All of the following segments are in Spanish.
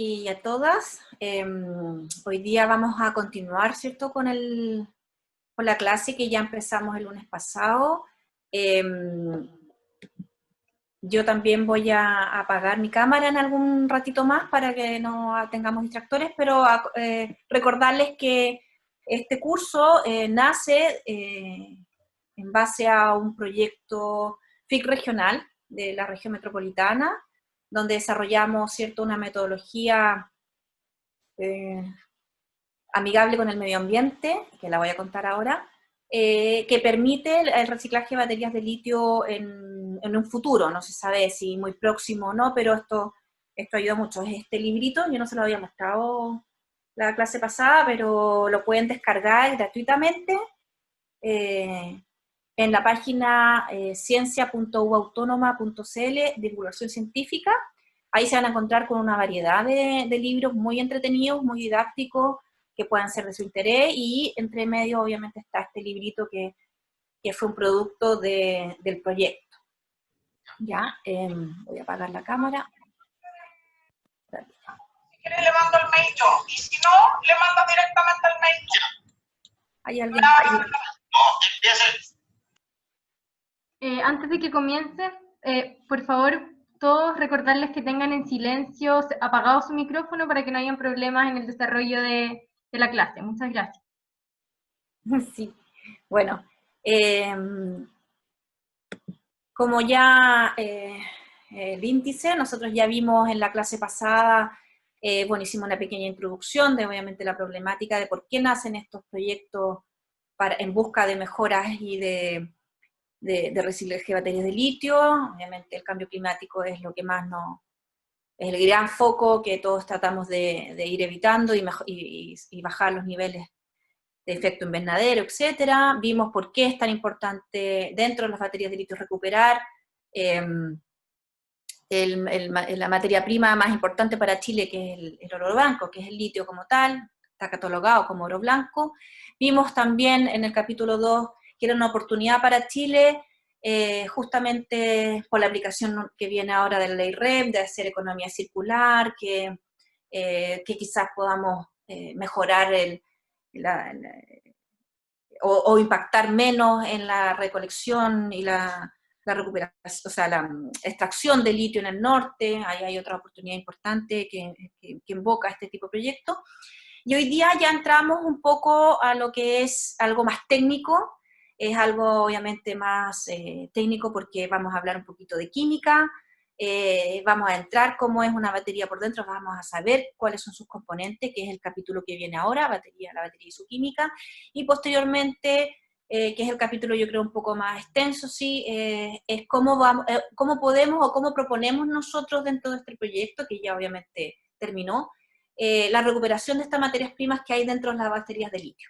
y a todas. Hoy día vamos a continuar, ¿cierto?, con la clase que ya empezamos el lunes pasado. Yo también voy a apagar mi cámara en algún ratito más para que no tengamos distractores, pero recordarles que este curso nace en base a un proyecto FIC regional de la región metropolitana, donde desarrollamos, ¿cierto?, una metodología amigable con el medio ambiente, que la voy a contar ahora, que permite el reciclaje de baterías de litio en un futuro, no se sabe si muy próximo o no, pero esto ayuda mucho. Es este librito, yo no se lo había mostrado la clase pasada, pero lo pueden descargar gratuitamente en la página ciencia.uautónoma.cl, divulgación científica. Ahí se van a encontrar con una variedad de libros muy entretenidos, muy didácticos, que puedan ser de su interés, y entre medio obviamente está este librito que fue un producto del proyecto. Ya, voy a apagar la cámara. Si quieres le mando el mail yo, y si no, le mando directamente el mail yo. ¿Hay alguien? Antes de que comience, por favor, todos recordarles que tengan en silencio, apagado su micrófono para que no hayan problemas en el desarrollo de la clase. Muchas gracias. Sí, bueno, como ya el índice, nosotros ya vimos en la clase pasada, bueno, hicimos una pequeña introducción de obviamente la problemática de por qué nacen estos proyectos en busca de mejoras y de reciclaje de baterías de litio. Obviamente el cambio climático es lo que más es el gran foco que todos tratamos de ir evitando y bajar los niveles de efecto invernadero, etcétera. Vimos por qué es tan importante dentro de las baterías de litio recuperar la materia prima más importante para Chile, que es el oro blanco, que es el litio como tal, está catalogado como oro blanco. Vimos también en el capítulo 2 que era una oportunidad para Chile, justamente por la aplicación que viene ahora de la ley REP, de hacer economía circular, que quizás podamos mejorar o impactar menos en la recolección y la recuperación, o sea, la extracción de litio en el norte. Ahí hay otra oportunidad importante que invoca este tipo de proyectos. Y hoy día ya entramos un poco a lo que es algo más técnico, es algo obviamente más técnico porque vamos a hablar un poquito de química, vamos a entrar cómo es una batería por dentro, vamos a saber cuáles son sus componentes, que es el capítulo que viene ahora, la batería y su química, y posteriormente, que es el capítulo yo creo un poco más extenso, sí, es cómo podemos o cómo proponemos nosotros dentro de este proyecto, que ya obviamente terminó, la recuperación de estas materias primas que hay dentro de las baterías de litio.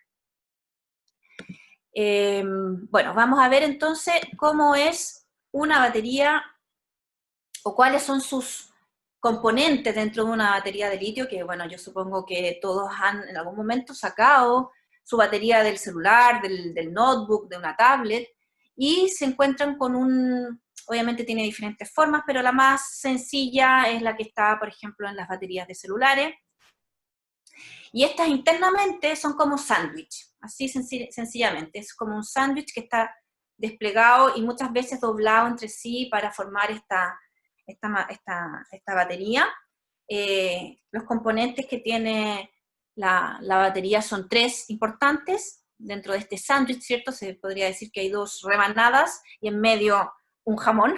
Bueno, vamos a ver entonces cómo es una batería o cuáles son sus componentes dentro de una batería de litio, que bueno, yo supongo que todos han en algún momento sacado su batería del celular, del notebook, de una tablet, y se encuentran con obviamente tiene diferentes formas, pero la más sencilla es la que está, por ejemplo, en las baterías de celulares, y estas internamente son como sándwich, así sencillamente, es como un sándwich que está desplegado y muchas veces doblado entre sí para formar esta batería. Los componentes que tiene la batería son tres importantes, dentro de este sándwich, ¿cierto? Se podría decir que hay dos rebanadas y en medio un jamón,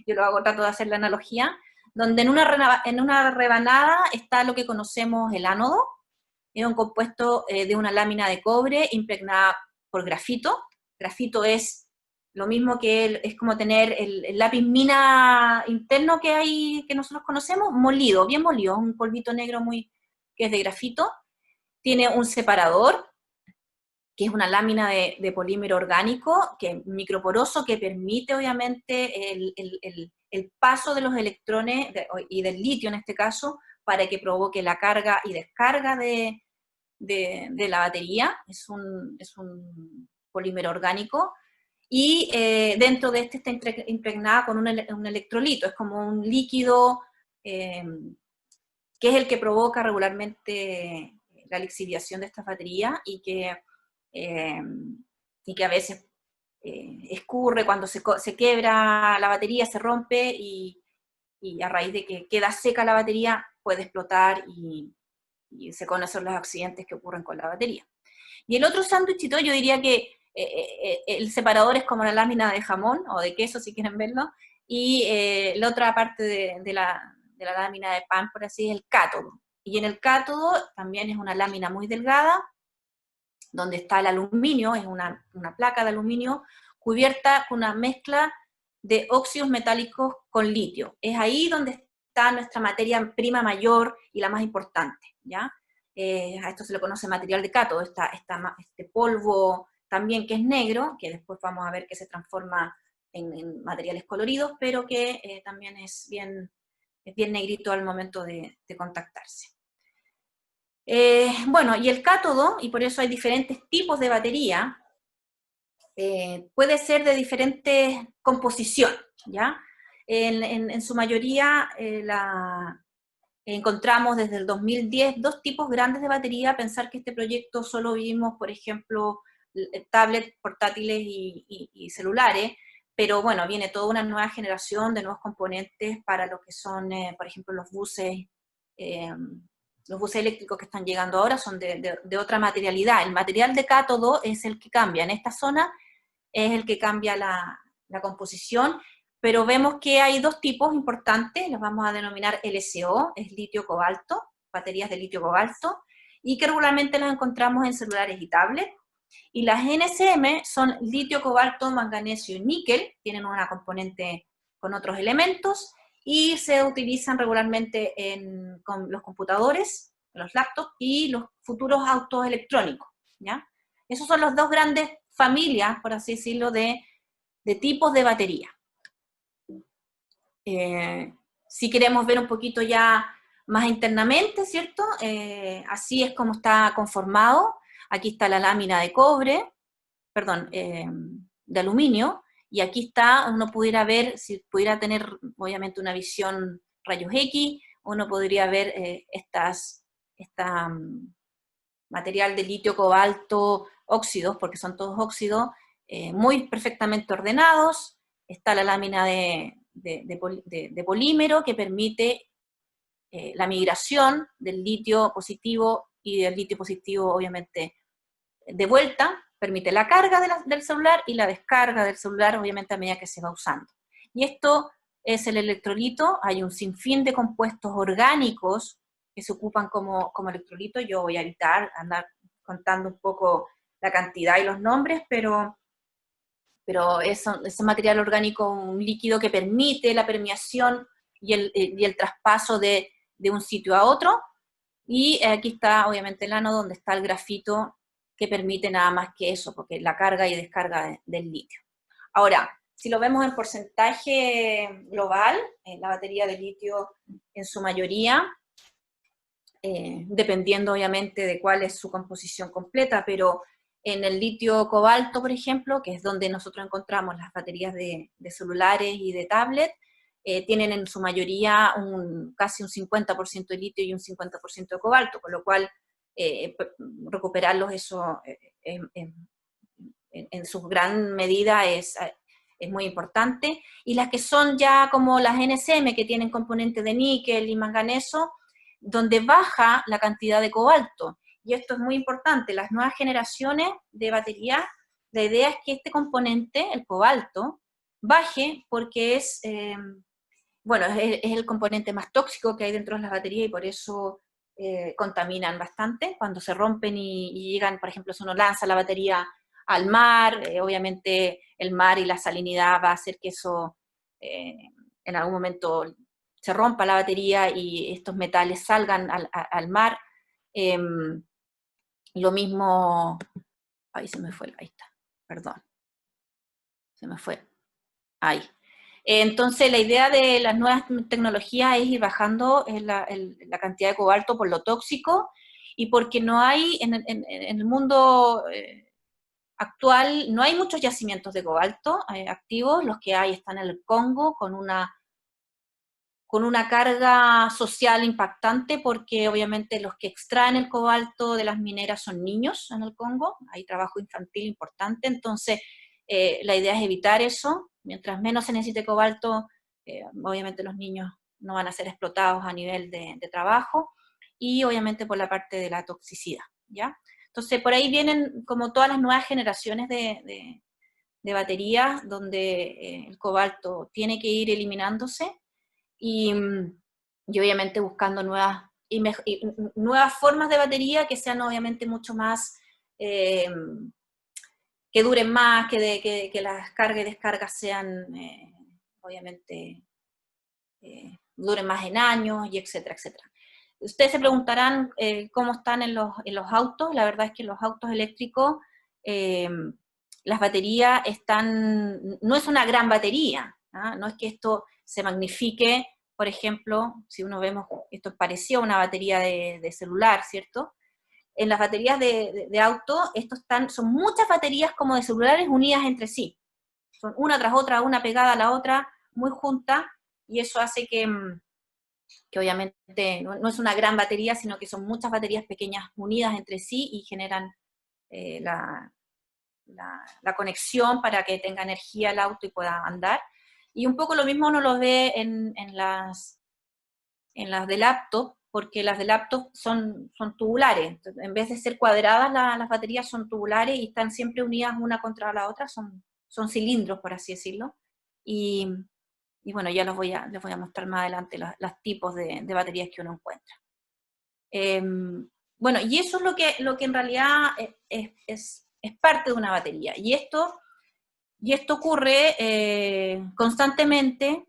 yo trato de hacer la analogía, donde en una rebanada está lo que conocemos el ánodo, es un compuesto de una lámina de cobre impregnada por grafito. Grafito es lo mismo que es como tener el lápiz mina interno que nosotros conocemos, molido, bien molido, un polvito negro que es de grafito. Tiene un separador, que es una lámina de polímero orgánico, que es microporoso, que permite obviamente el paso de los electrones y del litio en este caso, para que provoque la carga y descarga de la batería. Es un polímero orgánico, y dentro de este está impregnada con un electrolito, es como un líquido que es el que provoca regularmente la lixiviación de estas baterías y que a veces escurre cuando se quiebra la batería, se rompe y a raíz de que queda seca la batería puede explotar y se conocen los accidentes que ocurren con la batería. Y el otro sándwichito, yo diría que el separador es como la lámina de jamón o de queso, si quieren verlo, y la otra parte de la lámina de pan, por así, es el cátodo. Y en el cátodo también es una lámina muy delgada, donde está el aluminio, es una placa de aluminio cubierta con una mezcla de óxidos metálicos con litio. Es ahí donde está nuestra materia prima mayor y la más importante, ¿ya? A esto se le conoce material de cátodo, este polvo también que es negro, que después vamos a ver que se transforma en materiales coloridos, pero que también es bien negrito al momento de contactarse. Bueno, y el cátodo, y por eso hay diferentes tipos de batería, puede ser de diferente composición, ¿ya? En su mayoría encontramos desde el 2010 dos tipos grandes de batería. Pensar que este proyecto solo vimos, por ejemplo, tablets, portátiles y celulares, pero bueno, viene toda una nueva generación de nuevos componentes para lo que son, por ejemplo, los buses eléctricos que están llegando ahora son de otra materialidad. El material de cátodo es el que cambia. En esta zona es el que cambia la composición, pero vemos que hay dos tipos importantes, los vamos a denominar LSO, es litio-cobalto, baterías de litio-cobalto, y que regularmente las encontramos en celulares y tablets. Y las NSM son litio, cobalto, manganesio y níquel, tienen una componente con otros elementos, y se utilizan regularmente con los computadores, los laptops y los futuros autos electrónicos, ¿ya? Esos son las dos grandes familias, por así decirlo, de tipos de batería. Si queremos ver un poquito ya más internamente, ¿cierto? Así es como está conformado. Aquí está la lámina de cobre, perdón, de aluminio, y aquí está, uno pudiera ver, si pudiera tener obviamente una visión rayos X, uno podría ver material de litio, cobalto, óxidos, porque son todos óxidos, muy perfectamente ordenados. Está la lámina de polímero que permite la migración del litio positivo y del litio positivo, obviamente, de vuelta, permite la carga del celular y la descarga del celular, obviamente, a medida que se va usando. Y esto es el electrolito. Hay un sinfín de compuestos orgánicos que se ocupan como electrolito. Yo voy a evitar andar contando un poco la cantidad y los nombres, pero ese material orgánico, un líquido que permite la permeación y el traspaso de un sitio a otro. Y aquí está, obviamente, el ánodo, donde está el grafito, que permite nada más que eso, porque la carga y descarga del litio. Ahora, si lo vemos en porcentaje global, la batería de litio en su mayoría, dependiendo obviamente de cuál es su composición completa, pero en el litio cobalto, por ejemplo, que es donde nosotros encontramos las baterías de celulares y de tablet, tienen en su mayoría casi un 50% de litio y un 50% de cobalto, con lo cual recuperarlos eso en su gran medida es muy importante. Y las que son ya como las NSM, que tienen componentes de níquel y manganeso, donde baja la cantidad de cobalto. Y esto es muy importante, las nuevas generaciones de baterías, la idea es que este componente, el cobalto, baje porque es el componente más tóxico que hay dentro de las baterías y por eso contaminan bastante. Cuando se rompen y llegan, por ejemplo, si uno lanza la batería al mar, obviamente el mar y la salinidad va a hacer que eso en algún momento se rompa la batería y estos metales salgan al mar. Lo mismo, ahí se me fue, ahí está, perdón, se me fue, ahí. Entonces la idea de las nuevas tecnologías es ir bajando la cantidad de cobalto por lo tóxico y porque no hay, en el mundo actual, no hay muchos yacimientos de cobalto activos, los que hay están en el Congo con con una carga social impactante, porque obviamente los que extraen el cobalto de las mineras son niños en el Congo, hay trabajo infantil importante, entonces la idea es evitar eso. Mientras menos se necesite cobalto, obviamente los niños no van a ser explotados a nivel de trabajo, y obviamente por la parte de la toxicidad, ¿ya? Entonces por ahí vienen como todas las nuevas generaciones de baterías, donde el cobalto tiene que ir eliminándose, y obviamente buscando nuevas formas de batería que sean obviamente mucho más, que duren más, que las cargas y descargas sean, obviamente, duren más en años, y etcétera, etcétera. Ustedes se preguntarán cómo están en los autos. La verdad es que en los autos eléctricos las baterías no es una gran batería, ¿ah? No es que esto se magnifique. Por ejemplo, si uno vemos, esto parecía una batería de celular, ¿cierto? En las baterías de auto, son muchas baterías como de celulares unidas entre sí. Son una tras otra, una pegada a la otra, muy juntas, y eso hace que obviamente no es una gran batería, sino que son muchas baterías pequeñas unidas entre sí y generan la conexión para que tenga energía el auto y pueda andar. Y un poco lo mismo uno lo ve en las de laptop, porque las de laptop son tubulares. Entonces, en vez de ser cuadradas, las baterías son tubulares y están siempre unidas una contra la otra, son cilindros, por así decirlo. Y bueno, ya les voy a mostrar más adelante los tipos de baterías que uno encuentra. Bueno, y eso es lo que en realidad es parte de una batería. Y esto ocurre constantemente.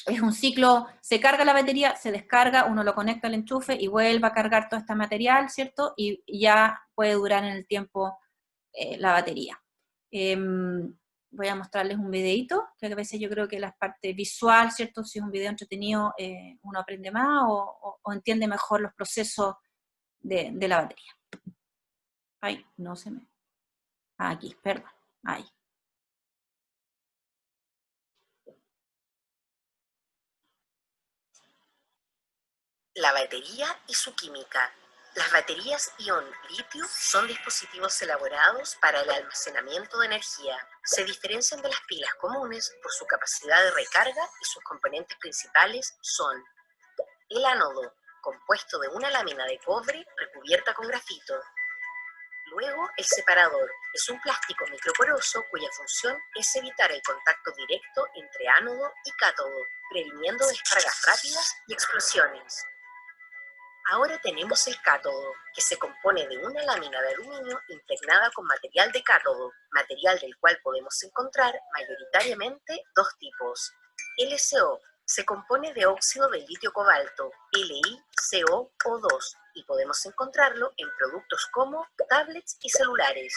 Es un ciclo, se carga la batería, se descarga, uno lo conecta al enchufe y vuelve a cargar todo este material, ¿cierto? Y ya puede durar en el tiempo la batería. Voy a mostrarles un videito, que a veces yo creo que la parte visual, ¿cierto? Si es un video entretenido, uno aprende más o entiende mejor los procesos de la batería. Ay, no se me... Aquí, perdón. Ahí. La batería y su química. Las baterías ion litio son dispositivos elaborados para el almacenamiento de energía. Se diferencian de las pilas comunes por su capacidad de recarga y sus componentes principales son el ánodo, compuesto de una lámina de cobre recubierta con grafito. Luego, el separador es un plástico microporoso cuya función es evitar el contacto directo entre ánodo y cátodo, previniendo descargas rápidas y explosiones. Ahora tenemos el cátodo, que se compone de una lámina de aluminio impregnada con material de cátodo, material del cual podemos encontrar mayoritariamente dos tipos. LSO se compone de óxido de litio cobalto, LiCoO2, y podemos encontrarlo en productos como tablets y celulares.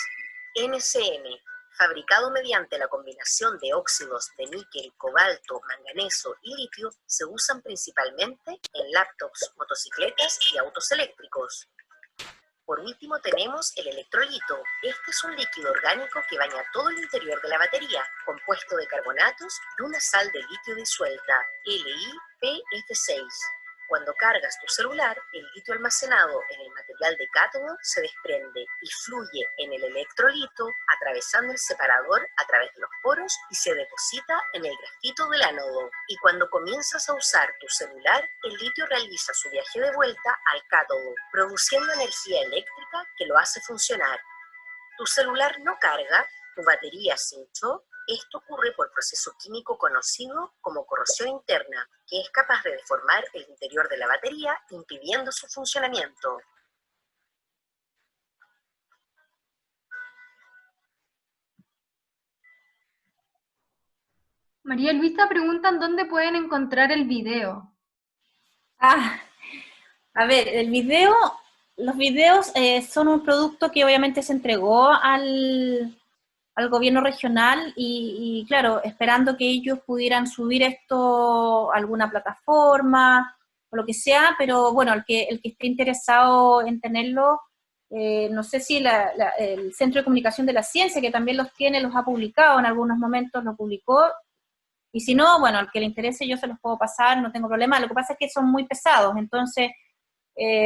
NCM, fabricado mediante la combinación de óxidos de níquel, cobalto, manganeso y litio, se usan principalmente en laptops, motocicletas y autos eléctricos. Por último tenemos el electrolito. Este es un líquido orgánico que baña todo el interior de la batería, compuesto de carbonatos y una sal de litio disuelta, LiPF6. Cuando cargas tu celular, el litio almacenado en el material de cátodo se desprende y fluye en el electrolito, atravesando el separador a través de los poros y se deposita en el grafito del ánodo. Y cuando comienzas a usar tu celular, el litio realiza su viaje de vuelta al cátodo, produciendo energía eléctrica que lo hace funcionar. Tu celular no carga, tu batería se hinchó. Esto ocurre por proceso químico conocido como corrosión interna, que es capaz de deformar el interior de la batería, impidiendo su funcionamiento. María Luisa preguntan dónde pueden encontrar el video. A ver, los videos son un producto que obviamente se entregó al gobierno regional y claro, esperando que ellos pudieran subir esto a alguna plataforma o lo que sea, pero bueno, el que esté interesado en tenerlo, no sé si el Centro de Comunicación de la Ciencia, que también los tiene, los ha publicado en algunos momentos, lo publicó, Y si no, bueno, al que le interese yo se los puedo pasar, no tengo problema. Lo que pasa es que son muy pesados, entonces,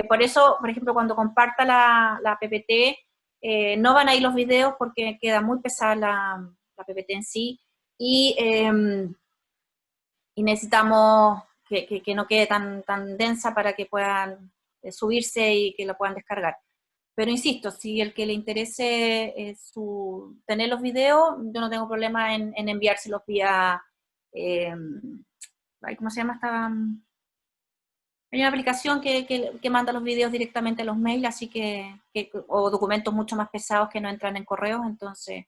por eso, por ejemplo, cuando comparta la PPT, no van a ir los videos porque queda muy pesada la PPT en sí, y necesitamos que no quede tan densa para que puedan subirse y que lo puedan descargar. Pero insisto, si el que le interese tener los videos, yo no tengo problema en enviárselos vía, ¿cómo se llama esta? Hay una aplicación que manda los videos directamente a los mails, así o documentos mucho más pesados que no entran en correos, entonces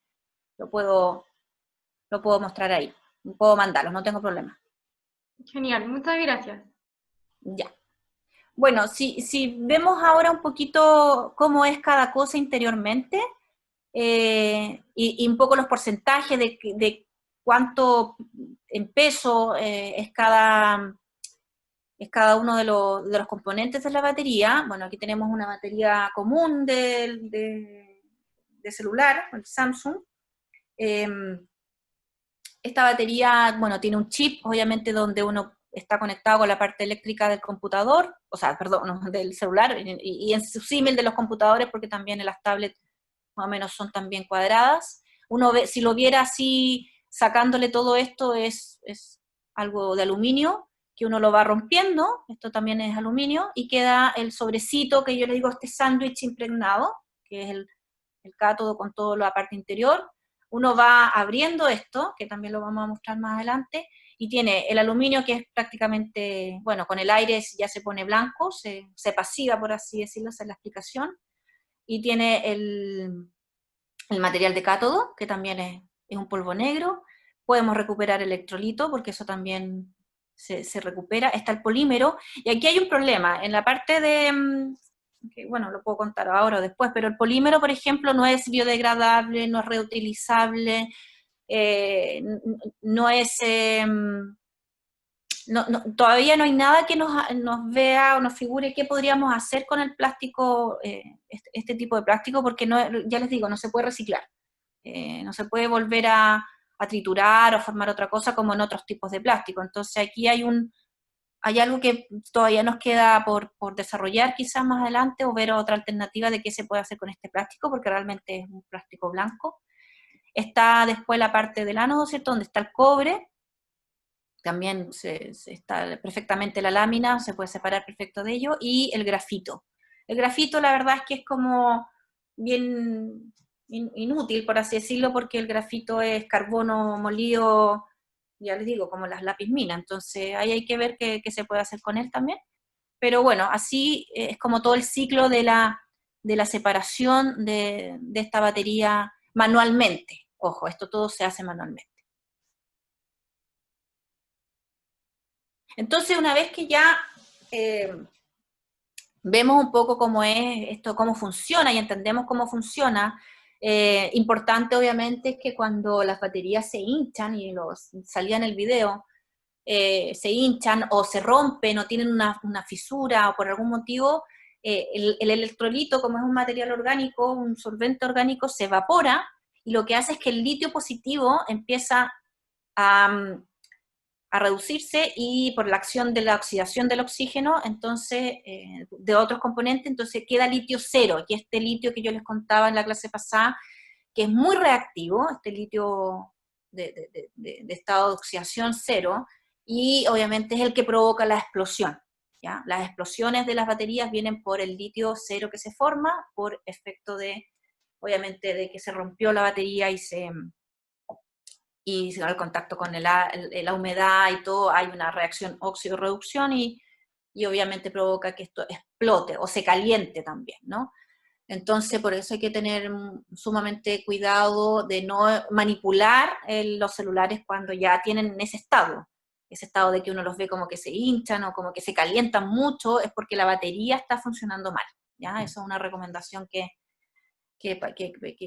lo puedo mostrar ahí. Puedo mandarlos, no tengo problema. Genial, muchas gracias. Ya. Bueno, si vemos ahora un poquito cómo es cada cosa interiormente, y un poco los porcentajes de cuánto en peso es cada uno de los componentes de la batería. Bueno, aquí tenemos una batería común de celular, el Samsung. Esta batería, bueno, tiene un chip, obviamente, donde uno está conectado con la parte eléctrica del computador, o sea, perdón, no, del celular, y en su símil de los computadores, porque también en las tablets más o menos son también cuadradas. Uno ve, si lo viera así, sacándole todo esto, es algo de aluminio, que uno lo va rompiendo, esto también es aluminio, y queda el sobrecito, que yo le digo este sándwich impregnado, que es el cátodo con toda la parte interior. Uno va abriendo esto, que también lo vamos a mostrar más adelante, y tiene el aluminio que es prácticamente, bueno, con el aire ya se pone blanco, se pasiva, por así decirlo, esa es la explicación, y tiene el material de cátodo, que también es un polvo negro. Podemos recuperar electrolito, porque eso también se recupera. Está el polímero, y aquí hay un problema, en la parte que, bueno, lo puedo contar ahora o después, pero el polímero, por ejemplo, no es biodegradable, no es reutilizable, no es... todavía no hay nada que nos vea o nos figure qué podríamos hacer con el plástico, este tipo de plástico, porque no, ya les digo, no se puede reciclar, no se puede volver a triturar o formar otra cosa como en otros tipos de plástico. Entonces aquí hay algo que todavía nos queda por desarrollar quizás más adelante, o ver otra alternativa de qué se puede hacer con este plástico, porque realmente es un plástico blanco. Está después la parte del ánodo, ¿cierto?, donde está el cobre. También está perfectamente la lámina, se puede separar perfecto de ello, y el grafito. El grafito, la verdad es que es como bien inútil, por así decirlo, porque el grafito es carbono molido, ya les digo, como las lápiz mina, entonces ahí hay que ver qué se puede hacer con él también. Pero bueno, así es como todo el ciclo de la separación de esta batería manualmente. Ojo, esto todo se hace manualmente. Entonces, una vez que ya vemos un poco cómo es esto, cómo funciona, y entendemos cómo funciona, importante obviamente es que cuando las baterías se hinchan, y salía en el video, se hinchan o se rompen o tienen una fisura o por algún motivo, el electrolito, como es un material orgánico, un solvente orgánico, se evapora, y lo que hace es que el litio positivo empieza a reducirse, y por la acción de la oxidación del oxígeno, entonces, de otros componentes, entonces queda litio cero, que este litio que yo les contaba en la clase pasada, que es muy reactivo, este litio de estado de oxidación cero, y obviamente es el que provoca la explosión, ¿ya? Las explosiones de las baterías vienen por el litio cero que se forma, por efecto obviamente, de que se rompió la batería y al contacto con la humedad y todo, hay una reacción óxido-reducción, y obviamente provoca que esto explote o se caliente también, ¿no? Entonces, por eso hay que tener sumamente cuidado de no manipular los celulares cuando ya tienen ese estado de que uno los ve como que se hinchan o como que se calientan mucho, es porque la batería está funcionando mal, ¿ya? Eso es una recomendación que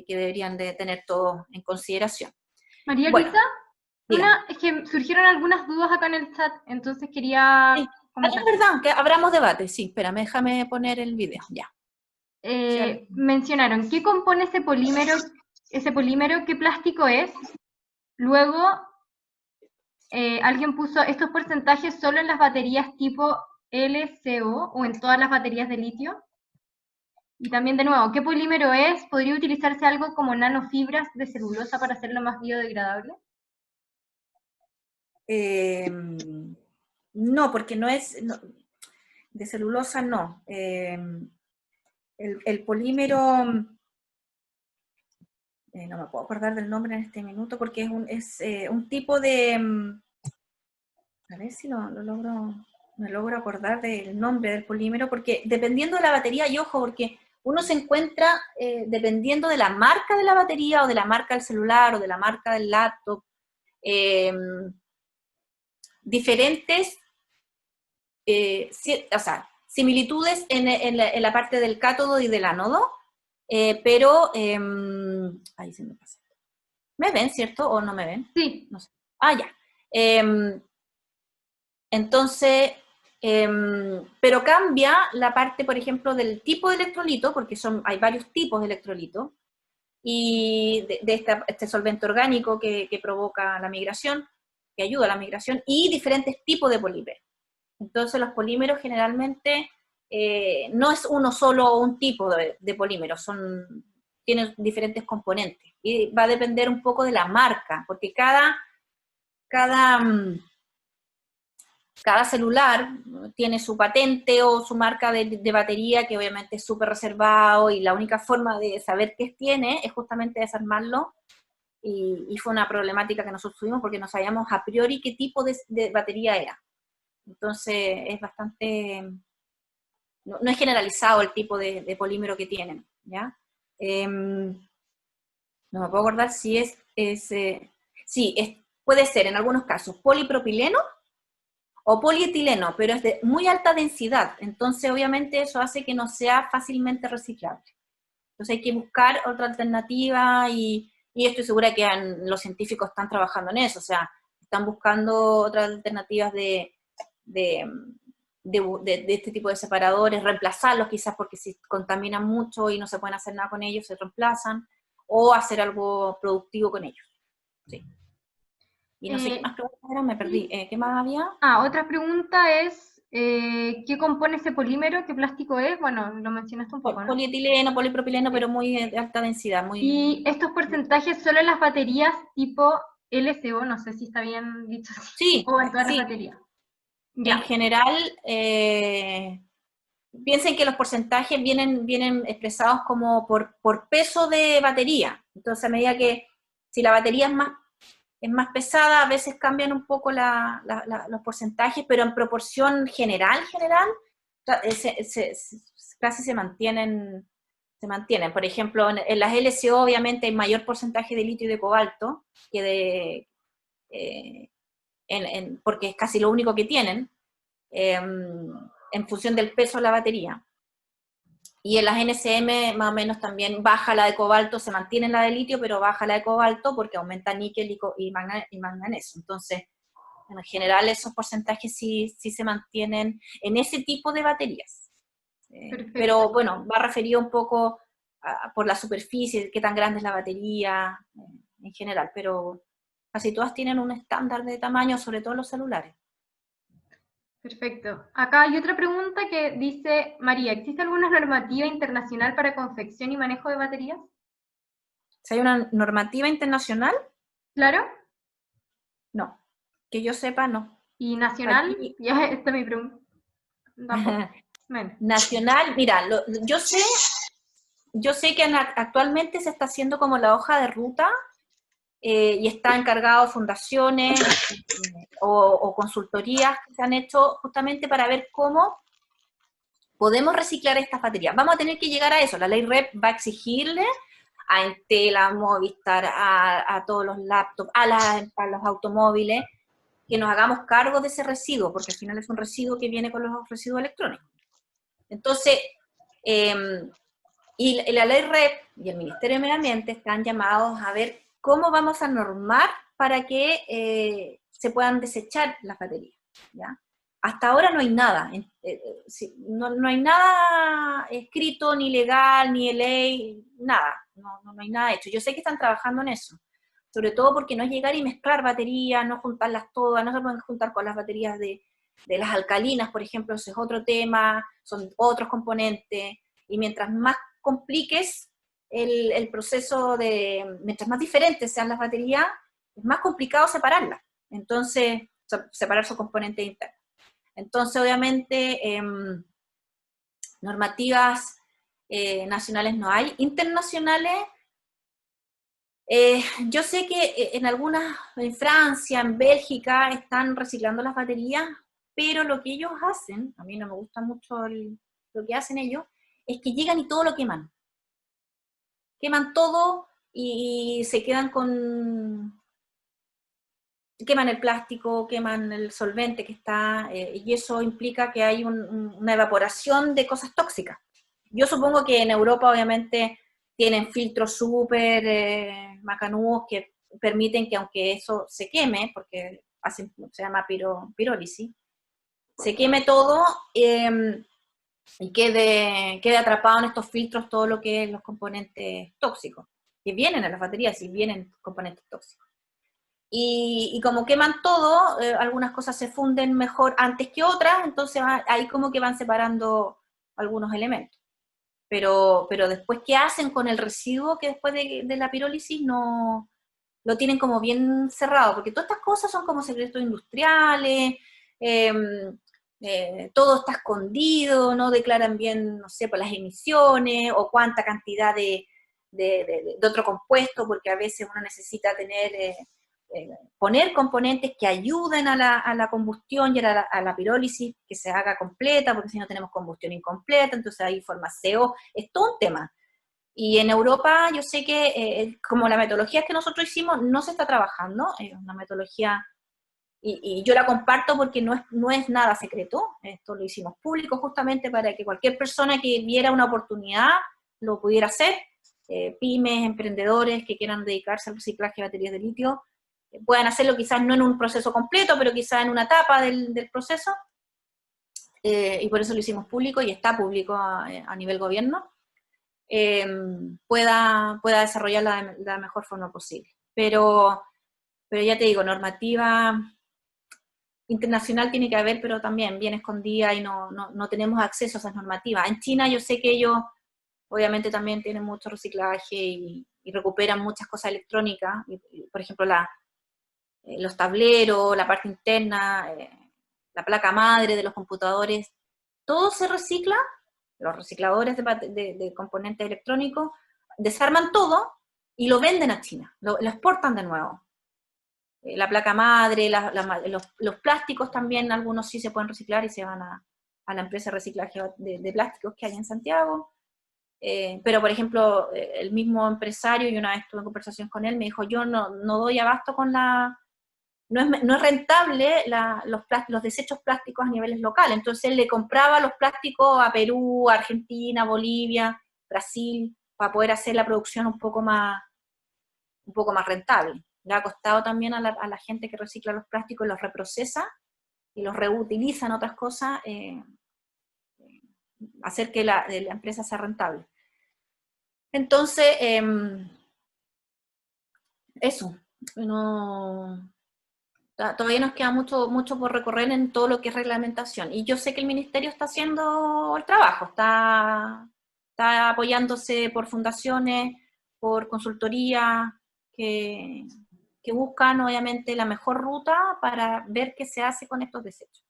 deberían de tener todos en consideración. María Bueno, Luisa, es que surgieron algunas dudas acá en el chat, entonces quería... Sí. Es verdad, que abramos debate, sí, espérame, déjame poner el video, ya. Mencionaron, ¿qué compone ese polímero? ¿Qué plástico es? Luego, alguien puso estos porcentajes solo en las baterías tipo LCO o en todas las baterías de litio. Y también, de nuevo, ¿qué polímero es? ¿Podría utilizarse algo como nanofibras de celulosa para hacerlo más biodegradable? No, porque no es, de celulosa no. El polímero, no me puedo acordar del nombre en este minuto, porque es un tipo de, a ver si me logro acordar del nombre del polímero, porque dependiendo de la batería, y ojo, porque uno se encuentra, dependiendo de la marca de la batería, o de la marca del celular, o de la marca del laptop, diferentes, o sea, similitudes en la parte del cátodo y del ánodo, pero, ahí se me pasa. ¿Me ven, cierto? ¿O no me ven? Sí. No sé. Ah, ya. Entonces, pero cambia la parte, por ejemplo, del tipo de electrolito, porque hay varios tipos de electrolito, y de este solvente orgánico que provoca la migración, que ayuda a la migración, y diferentes tipos de polímeros. Entonces los polímeros generalmente no es uno solo un tipo de polímeros, tienen diferentes componentes, y va a depender un poco de la marca, porque cada celular tiene su patente o su marca de batería, que obviamente es súper reservado, y la única forma de saber qué tiene es justamente desarmarlo, y fue una problemática que nosotros tuvimos porque no sabíamos a priori qué tipo de batería era. Entonces es bastante, no es generalizado el tipo de polímero que tienen, ¿ya? No me puedo acordar si puede ser en algunos casos polipropileno o polietileno, pero es de muy alta densidad, entonces obviamente eso hace que no sea fácilmente reciclable. Entonces hay que buscar otra alternativa, y estoy segura que los científicos están trabajando en eso, o sea, están buscando otras alternativas de este tipo de separadores, reemplazarlos quizás porque si contaminan mucho y no se pueden hacer nada con ellos, se reemplazan, o hacer algo productivo con ellos. Sí. Y no sé qué más preguntas eran, me perdí. ¿Qué más había? Otra pregunta es, ¿qué compone ese polímero? ¿Qué plástico es? Bueno, lo mencionaste un poco, ¿no? Polietileno, polipropileno, pero muy de alta densidad. Y estos porcentajes solo en las baterías tipo LCO, no sé si está bien dicho así, sí, o en todas las sí. baterías. En general, piensen que los porcentajes vienen expresados como por peso de batería. Entonces, a medida que, si la batería es más pesada, a veces cambian un poco los porcentajes, pero en proporción general, casi se mantienen. Por ejemplo, en las LCO obviamente hay mayor porcentaje de litio y de cobalto, que porque es casi lo único que tienen, en función del peso de la batería. Y en las NCM más o menos también baja la de cobalto, se mantiene la de litio, pero baja la de cobalto porque aumenta níquel y manganeso. Entonces, en general esos porcentajes sí se mantienen en ese tipo de baterías. Pero bueno, va referido un poco por la superficie, qué tan grande es la batería, en general, pero casi todas tienen un estándar de tamaño, sobre todo los celulares. Perfecto. Acá hay otra pregunta que dice, María, ¿existe alguna normativa internacional para confección y manejo de baterías? ¿Si hay una normativa internacional? ¿Claro? No. Que yo sepa, no. ¿Y nacional? Aquí, Ya, esta es mi pregunta. Tampoco. Bueno. nacional, mira, yo sé que actualmente se está haciendo como la hoja de ruta, y está encargado fundaciones o consultorías que se han hecho justamente para ver cómo podemos reciclar estas baterías. Vamos a tener que llegar a eso. La ley REP va a exigirle a Entel, a Movistar, a todos los laptops, a los automóviles, que nos hagamos cargo de ese residuo, porque al final es un residuo que viene con los residuos electrónicos. Entonces, y la ley REP y el Ministerio de Medio Ambiente están llamados a ver cómo vamos a normar para que se puedan desechar las baterías, ¿ya? Hasta ahora no hay nada, no hay nada escrito, ni legal, ni de ley, nada, no hay nada hecho. Yo sé que están trabajando en eso. sobre todo porque no es llegar y mezclar baterías, no juntarlas todas, no se pueden juntar con las baterías de las alcalinas, por ejemplo, ese es otro tema, son otros componentes, y mientras más compliques el proceso mientras más diferentes sean las baterías, es más complicado separarlas, entonces, separar sus componentes internos. Entonces, obviamente, normativas nacionales no hay, internacionales. Yo sé que en Francia, en Bélgica, están reciclando las baterías, pero lo que ellos hacen, a mí no me gusta mucho lo que hacen ellos, es que llegan y todo lo queman. Queman todo y se quedan queman el plástico, queman el solvente que está, y eso implica que hay una evaporación de cosas tóxicas. Yo supongo que en Europa, obviamente, tienen filtros súper macanudos que permiten que, aunque eso se queme, porque se llama pirólisis, se queme todo y quede atrapado en estos filtros todo lo que es los componentes tóxicos, que vienen en las baterías, y vienen componentes tóxicos. Y como queman todo, algunas cosas se funden mejor antes que otras, entonces ahí como que van separando algunos elementos. Pero después, ¿qué hacen con el residuo que después de la pirólisis no lo tienen como bien cerrado? Porque todas estas cosas son como secretos industriales, todo está escondido, no declaran bien, no sé, por las emisiones, o cuánta cantidad de otro compuesto, porque a veces uno necesita poner componentes que ayuden a la combustión y a la pirólisis, que se haga completa, porque si no tenemos combustión incompleta, entonces ahí forma CO, es todo un tema. Y en Europa yo sé que como la metodología que nosotros hicimos no se está trabajando, es una metodología, y yo la comparto porque no es nada secreto, esto lo hicimos público justamente para que cualquier persona que viera una oportunidad lo pudiera hacer, pymes, emprendedores que quieran dedicarse al reciclaje de baterías de litio, puedan hacerlo quizás no en un proceso completo, pero quizás en una etapa del proceso, y por eso lo hicimos público, y está público a nivel gobierno, pueda desarrollarla de la mejor forma posible. Pero ya te digo, normativa internacional tiene que haber, pero también bien escondida, y no tenemos acceso a esas normativas. En China yo sé que ellos obviamente también tienen mucho reciclaje y recuperan muchas cosas electrónicas, por ejemplo los tableros, la parte interna, la placa madre de los computadores, todo se recicla. Los recicladores de componentes electrónicos desarman todo y lo venden a China, lo exportan de nuevo. La placa madre, los plásticos también, algunos sí se pueden reciclar y se van a la empresa de reciclaje de plásticos que hay en Santiago. Pero, por ejemplo, el mismo empresario, y una vez tuve conversación con él, me dijo, yo no doy abasto con no es rentable los desechos plásticos a niveles locales, entonces él le compraba los plásticos a Perú, Argentina, Bolivia, Brasil, para poder hacer la producción un poco más rentable. Le ha costado también a la gente que recicla los plásticos, los reprocesa y los reutiliza en otras cosas, hacer que la empresa sea rentable. Entonces, eso, todavía nos queda mucho por recorrer en todo lo que es reglamentación. Y yo sé que el Ministerio está haciendo el trabajo, está apoyándose por fundaciones, por consultorías, que buscan obviamente la mejor ruta para ver qué se hace con estos desechos.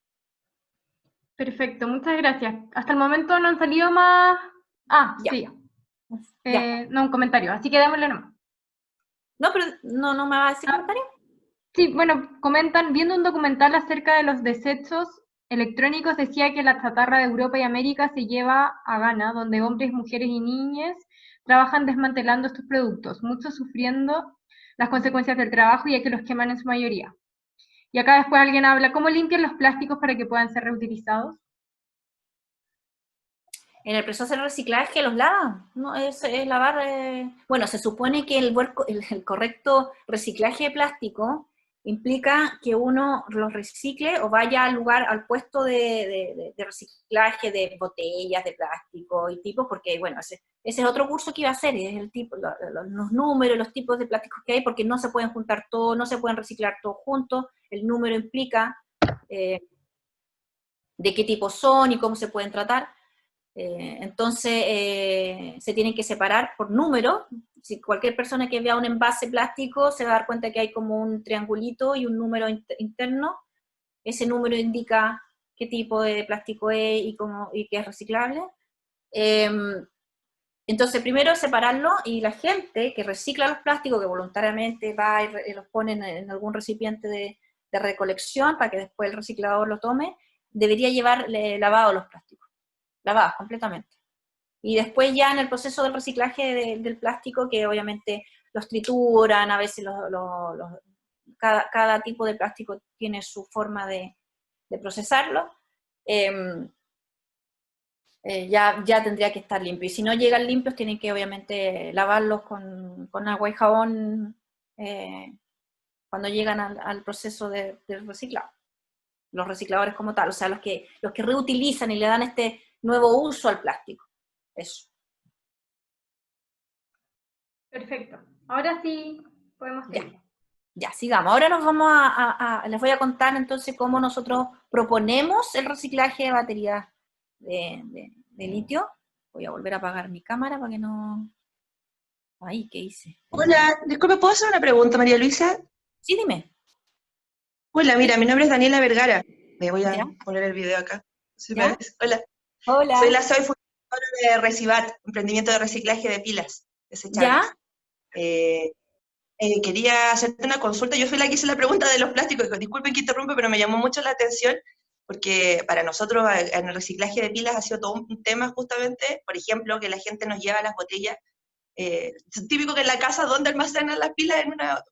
Perfecto, muchas gracias. Hasta el momento no han salido más... Ah, Ya. sí. Ya. No, un comentario, así que démosle nomás. No, pero no me va a decir comentario. Sí, bueno, comentan, viendo un documental acerca de los desechos electrónicos, decía que la chatarra de Europa y América se lleva a Ghana, donde hombres, mujeres y niñas trabajan desmantelando estos productos, muchos sufriendo las consecuencias del trabajo, ya que los queman en su mayoría. Y acá después alguien habla, ¿cómo limpian los plásticos para que puedan ser reutilizados? En el proceso de reciclaje los lavan, ¿no? Es lavar, bueno, se supone que el correcto reciclaje de plástico implica que uno los recicle o vaya al lugar, al puesto de reciclaje de botellas de plástico y tipos, porque bueno, ese es otro curso que iba a hacer, y es el tipo, los números, los tipos de plásticos que hay, porque no se pueden juntar todos, no se pueden reciclar todos juntos, el número implica de qué tipos son y cómo se pueden tratar. Entonces, se tienen que separar por número. Si cualquier persona que vea un envase plástico se va a dar cuenta que hay como un triangulito y un número interno. Ese número indica qué tipo de plástico es y qué es reciclable. Entonces, primero separarlo, y la gente que recicla los plásticos, que voluntariamente va y los pone en algún recipiente de recolección para que después el reciclador lo tome, debería llevar lavados los plásticos, lavados completamente. Y después ya en el proceso del reciclaje del plástico, que obviamente los trituran, a veces cada tipo de plástico tiene su forma de procesarlo, ya tendría que estar limpio. Y si no llegan limpios, tienen que obviamente lavarlos con agua y jabón cuando llegan al proceso del reciclado. Los recicladores como tal, o sea, los que reutilizan y le dan este nuevo uso al plástico. Eso. Perfecto. Ahora sí podemos seguir. Ya, sigamos. Ahora nos vamos les voy a contar entonces cómo nosotros proponemos el reciclaje de baterías de litio. Voy a volver a apagar mi cámara para que no... Ay, ¿qué hice? Hola, disculpe, ¿puedo hacer una pregunta, María Luisa? Sí, dime. Hola, mira, mi nombre es Daniela Vergara. Me voy a ¿Ya? poner el video acá. ¿Sí ¿Ya? ves? Hola, Hola. soy fundadora de Recibat, emprendimiento de reciclaje de pilas desechables. ¿Ya? Quería hacerte una consulta. Yo fui la que hice la pregunta de los plásticos. Disculpen que interrumpe, pero me llamó mucho la atención porque para nosotros en el reciclaje de pilas ha sido todo un tema justamente, por ejemplo, que la gente nos lleva las botellas. Es típico que en la casa donde almacenan las pilas en una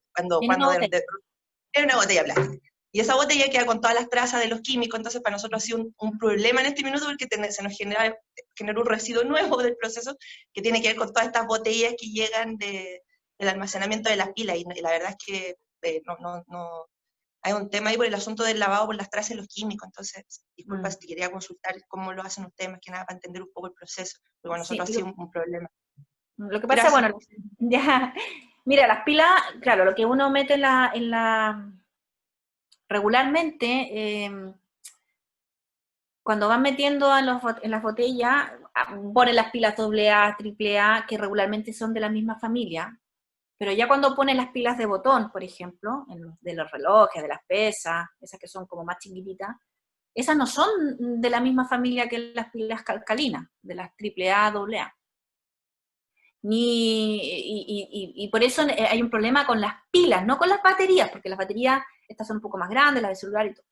botella plástica. Y esa botella queda con todas las trazas de los químicos, entonces para nosotros ha sido un problema en este minuto porque se nos genera un residuo nuevo del proceso que tiene que ver con todas estas botellas que llegan del almacenamiento de las pilas, y la verdad es que no hay un tema ahí por el asunto del lavado por las trazas de los químicos, entonces, disculpa si te quería consultar cómo lo hacen ustedes, más que nada para entender un poco el proceso, porque para nosotros ha sido un problema. Lo que pasa, bueno, ya, mira, las pilas, claro, lo que uno mete regularmente, cuando van metiendo en las botellas, ponen las pilas AA, AAA, que regularmente son de la misma familia, pero ya cuando ponen las pilas de botón, por ejemplo, de los relojes, de las pesas, esas que son como más chiquititas, esas no son de la misma familia que las pilas alcalinas, de las AAA, AA. Y por eso hay un problema con las pilas, no con las baterías, porque las baterías, estas son un poco más grandes, las de celular y todo.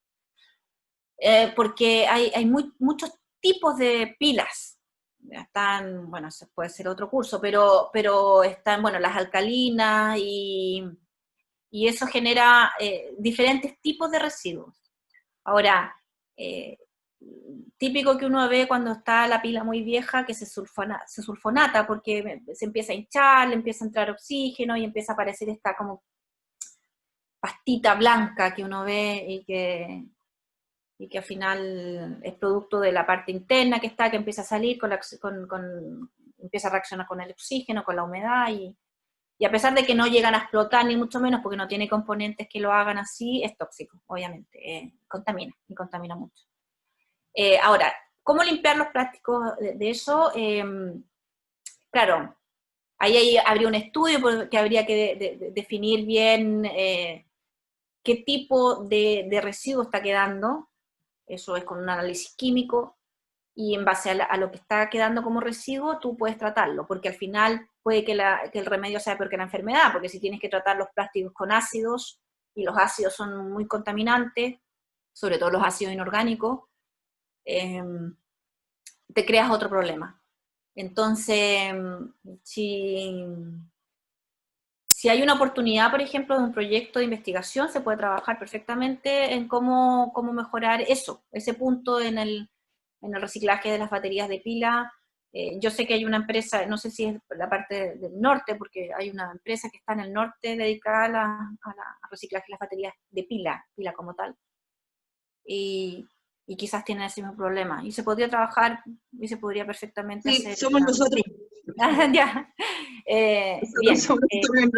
Porque hay muchos tipos de pilas. Están, bueno, eso puede ser otro curso, pero están, bueno, las alcalinas y eso genera diferentes tipos de residuos. Ahora, típico que uno ve cuando está la pila muy vieja que se sulfonata porque se empieza a hinchar, le empieza a entrar oxígeno y empieza a aparecer esta como pastita blanca que uno ve y que al final es producto de la parte interna que empieza a salir, empieza a reaccionar con el oxígeno, con la humedad, y a pesar de que no llegan a explotar, ni mucho menos, porque no tiene componentes que lo hagan así, es tóxico, obviamente, contamina mucho. Ahora, ¿cómo limpiar los plásticos de eso? Claro, ahí habría un estudio que habría que definir bien qué tipo de residuo está quedando. Eso es con un análisis químico, y en base a lo que está quedando como residuo, tú puedes tratarlo, porque al final puede que el remedio sea peor que la enfermedad, porque si tienes que tratar los plásticos con ácidos, y los ácidos son muy contaminantes, sobre todo los ácidos inorgánicos, te creas otro problema. Entonces, si hay una oportunidad, por ejemplo, de un proyecto de investigación, se puede trabajar perfectamente en cómo mejorar ese punto en el reciclaje de las baterías de pila, Yo sé que hay una empresa, no sé si es la parte del norte, porque hay una empresa que está en el norte dedicada al reciclaje de las baterías de pila como tal. Y quizás tienen ese mismo problema. Y se podría trabajar, y se podría perfectamente Sí, hacer. somos nosotros. Ya. Bien. Somos nosotros.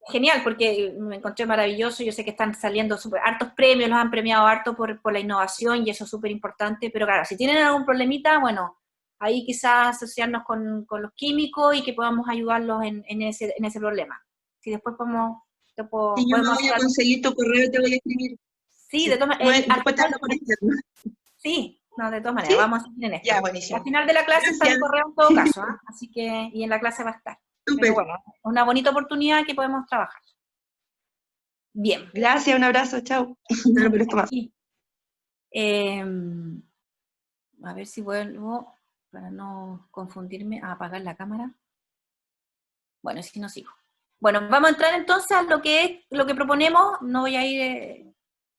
Genial, porque me encontré maravilloso. Yo sé que están saliendo hartos premios, los han premiado harto por la innovación, y eso es súper importante. Pero claro, si tienen algún problemita, bueno, ahí quizás asociarnos con los químicos y que podamos ayudarlos en ese problema. Si después podemos Y yo me podemos voy a hacer. conseguir tu correo y te voy a escribir. Sí, de Sí. todas maneras. Después te hablo por interno. Sí, no, de todas maneras, ¿Sí? vamos a seguir en esto. Ya, Al buenísimo. final de la clase está mi Gracias. correo en todo caso, ¿ah? Así que, y en la clase va a estar. Pero Súper. bueno, una bonita oportunidad que podemos trabajar. Bien. Gracias, un abrazo, chao. No lo molesto más. Aquí. A ver si vuelvo, para no confundirme, a apagar la cámara. Bueno, si no sigo. Bueno, vamos a entrar entonces a lo que proponemos. No voy a ir,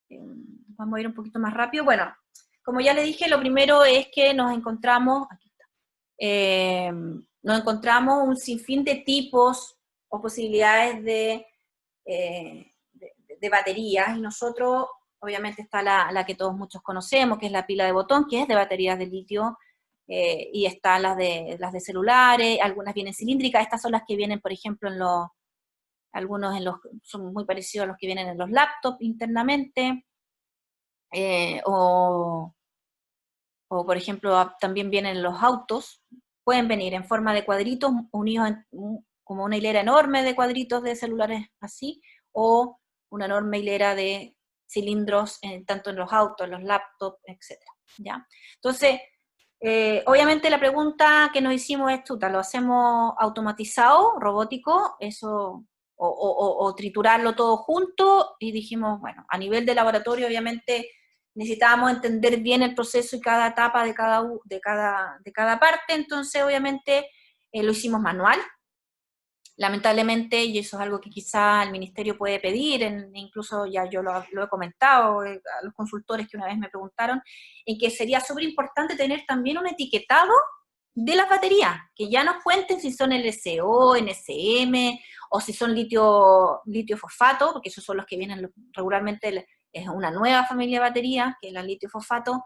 vamos a ir un poquito más rápido. Bueno, como ya le dije, lo primero es que nos encontramos, aquí está, nos encontramos un sinfín de tipos o posibilidades de baterías, y nosotros, obviamente está la que todos muchos conocemos, que es la pila de botón, que es de baterías de litio, y están las de celulares, algunas vienen cilíndricas, estas son las que vienen, por ejemplo, son muy parecidos a los que vienen en los laptops internamente, o por ejemplo, también vienen en los autos, pueden venir en forma de cuadritos unidos como una hilera enorme de cuadritos de celulares así, o una enorme hilera de cilindros, tanto en los autos, en los laptops, etc. ¿Ya? Entonces, obviamente la pregunta que nos hicimos es, ¿lo hacemos automatizado, robótico, eso, o triturarlo todo junto? Y dijimos, bueno, a nivel de laboratorio, obviamente, necesitábamos entender bien el proceso y cada etapa de cada parte, entonces obviamente lo hicimos manual. Lamentablemente, y eso es algo que quizá el ministerio puede pedir, incluso ya yo lo he comentado a los consultores que una vez me preguntaron, en que sería súper importante tener también un etiquetado de las baterías, que ya nos cuenten si son LCO, NCM, o si son litio fosfato, porque esos son los que vienen regularmente, es una nueva familia de baterías, que es la litio fosfato,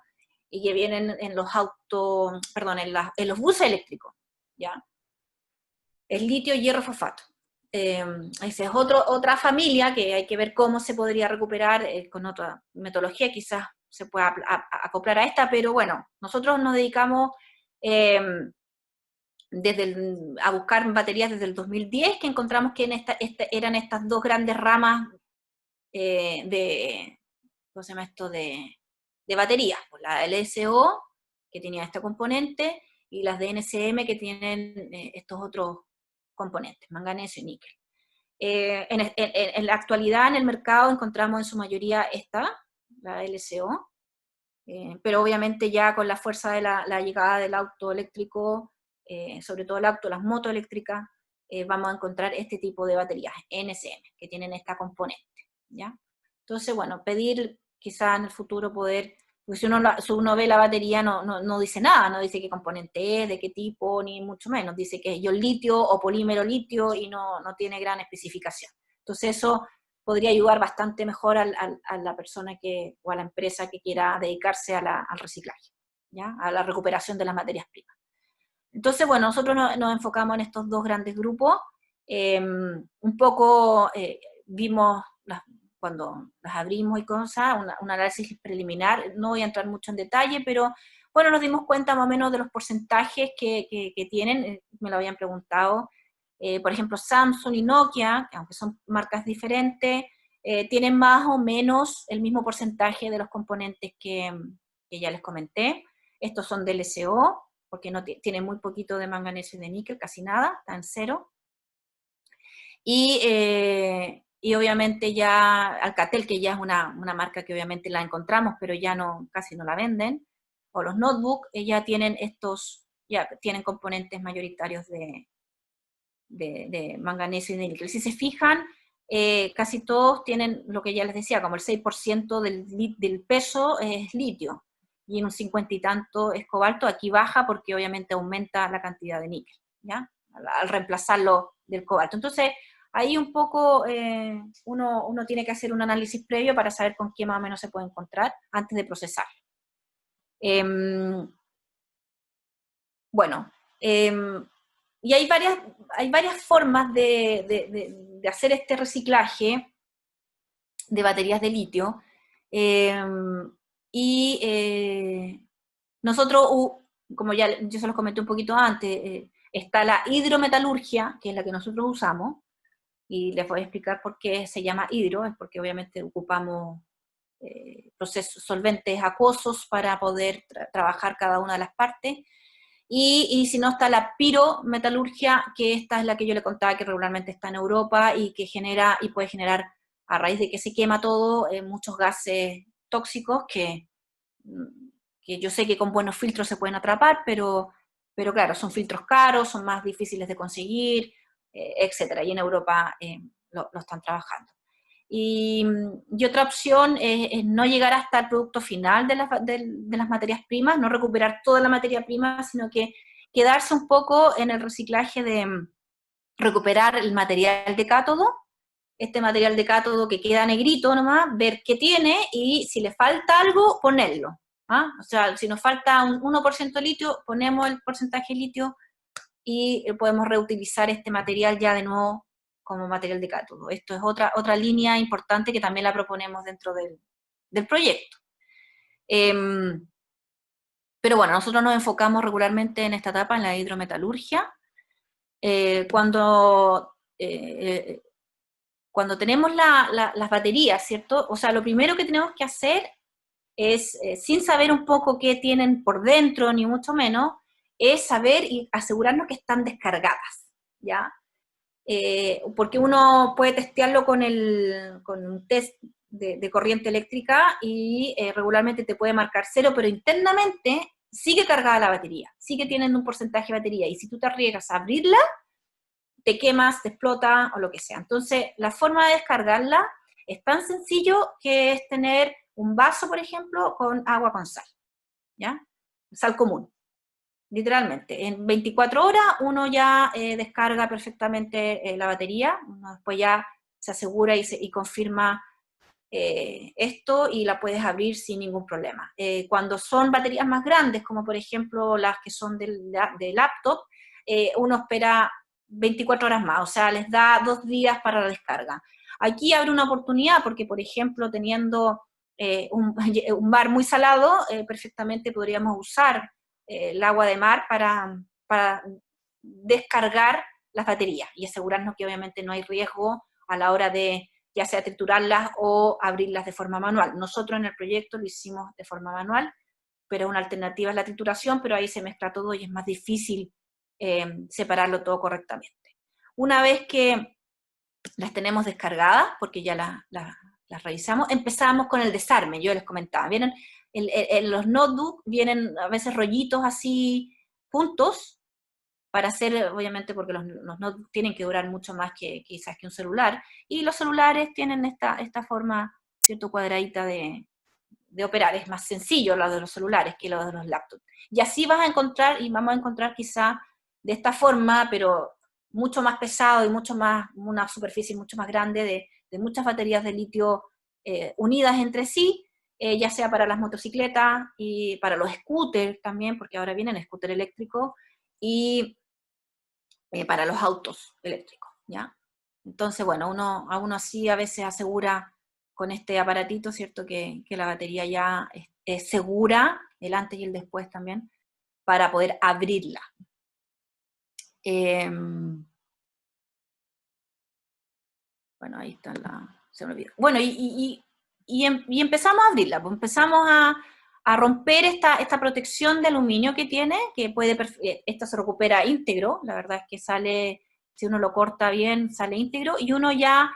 y que vienen en los en los buses eléctricos, ¿ya? Es litio hierro fosfato. Esa es otra familia que hay que ver cómo se podría recuperar con otra metodología, quizás se pueda acoplar a esta, pero bueno, nosotros nos dedicamos a buscar baterías desde el 2010, que encontramos que eran estas dos grandes ramas ¿cómo se llama esto? De baterías, pues la LSO, que tenía este componente, y las de NCM, que tienen estos otros componentes, manganeso y níquel. En la actualidad en el mercado encontramos en su mayoría la LCO, pero obviamente ya con la fuerza de la llegada del auto eléctrico, sobre todo las motos eléctricas, vamos a encontrar este tipo de baterías, NCM, que tienen esta componente, ¿ya? Entonces, bueno, pedir quizá en el futuro poder, porque si uno ve la batería no dice nada, no dice qué componente es, de qué tipo, ni mucho menos, dice que es ion litio o polímero litio y no tiene gran especificación. Entonces eso podría ayudar bastante mejor a la persona o a la empresa que quiera dedicarse al reciclaje, ¿ya? A la recuperación de las materias primas. Entonces, bueno, nosotros nos enfocamos en estos dos grandes grupos, un poco vimos cuando las abrimos y cosas, un análisis preliminar, no voy a entrar mucho en detalle, pero bueno, nos dimos cuenta más o menos de los porcentajes que tienen, me lo habían preguntado, por ejemplo, Samsung y Nokia, aunque son marcas diferentes, tienen más o menos el mismo porcentaje de los componentes que ya les comenté. Estos son de LCO, porque tienen muy poquito de manganeso y de níquel, casi nada, está en cero. Y obviamente ya Alcatel, que ya es una marca que obviamente la encontramos, pero ya casi no la venden, o los notebooks, ya tienen componentes mayoritarios de manganeso y de níquel. Si se fijan, casi todos tienen lo que ya les decía, como el 6% del peso es litio, y en un 50 y tanto es cobalto. Aquí baja porque obviamente aumenta la cantidad de níquel, ¿ya? Al reemplazarlo del cobalto. Entonces, ahí un poco uno tiene que hacer un análisis previo para saber con qué más o menos se puede encontrar antes de procesar. Bueno, y hay varias formas de hacer este reciclaje de baterías de litio, nosotros, como ya yo se los comenté un poquito antes, está la hidrometalurgia, que es la que nosotros usamos, y les voy a explicar por qué se llama hidro, es porque obviamente ocupamos procesos solventes acuosos para poder trabajar cada una de las partes, y si no está la pirometalurgia, que esta es la que yo le contaba que regularmente está en Europa y que genera, y puede generar, a raíz de que se quema todo, muchos gases tóxicos que yo sé que con buenos filtros se pueden atrapar, pero claro, son filtros caros, son más difíciles de conseguir, etcétera, y en Europa lo están trabajando. Y otra opción es no llegar hasta el producto final de las materias primas, no recuperar toda la materia prima, sino que quedarse un poco en el reciclaje de recuperar el material de cátodo, este material de cátodo que queda negrito nomás, ver qué tiene y si le falta algo, ponerlo. ¿Ah? O sea, si nos falta un 1% de litio, ponemos el porcentaje de litio y podemos reutilizar este material ya de nuevo como material de cátodo. Esto es otra línea importante que también la proponemos dentro del proyecto. Pero bueno, nosotros nos enfocamos regularmente en esta etapa, en la hidrometalurgia. Cuando tenemos las baterías, ¿cierto? O sea, lo primero que tenemos que hacer es, sin saber un poco qué tienen por dentro, ni mucho menos, es saber y asegurarnos que están descargadas, ¿ya? Porque uno puede testearlo con un test de corriente eléctrica y regularmente te puede marcar 0, pero internamente sigue cargada la batería, sigue teniendo un porcentaje de batería, y si tú te arriesgas a abrirla, te quemas, te explota o lo que sea. Entonces, la forma de descargarla es tan sencillo que es tener un vaso, por ejemplo, con agua con sal, ¿ya? Sal común, literalmente. En 24 horas uno ya descarga perfectamente la batería, uno después ya se asegura y confirma esto y la puedes abrir sin ningún problema. Cuando son baterías más grandes, como por ejemplo las que son de laptop, uno espera 24 horas más, o sea, les da 2 días para la descarga. Aquí abre una oportunidad porque, por ejemplo, teniendo un mar muy salado, perfectamente podríamos usar el agua de mar para descargar las baterías y asegurarnos que obviamente no hay riesgo a la hora de ya sea triturarlas o abrirlas de forma manual. Nosotros en el proyecto lo hicimos de forma manual, pero una alternativa es la trituración, pero ahí se mezcla todo y es más difícil separarlo todo correctamente. Una vez que las tenemos descargadas, porque ya las revisamos, empezamos con el desarme. Yo les comentaba, vienen los notebooks, vienen a veces rollitos así juntos, para hacer, obviamente, porque los notebooks tienen que durar mucho más que quizás que un celular, y los celulares tienen esta forma, cierto, cuadradita de operar. Es más sencillo lo de los celulares que lo de los laptops. Y así vas a encontrar, y vamos a encontrar quizá de esta forma, pero mucho más pesado y mucho más, una superficie mucho más grande de muchas baterías de litio unidas entre sí, ya sea para las motocicletas y para los scooters también, porque ahora vienen scooters eléctricos, y para los autos eléctricos, ¿ya? Entonces, bueno, uno así a veces asegura con este aparatito, ¿cierto?, que la batería ya es segura, el antes y el después también, para poder abrirla. Bueno, ahí está se me olvidó. Bueno, y empezamos a abrirla, pues empezamos a romper esta protección de aluminio que tiene, que esto se recupera íntegro, la verdad es que sale, si uno lo corta bien, sale íntegro, y uno ya,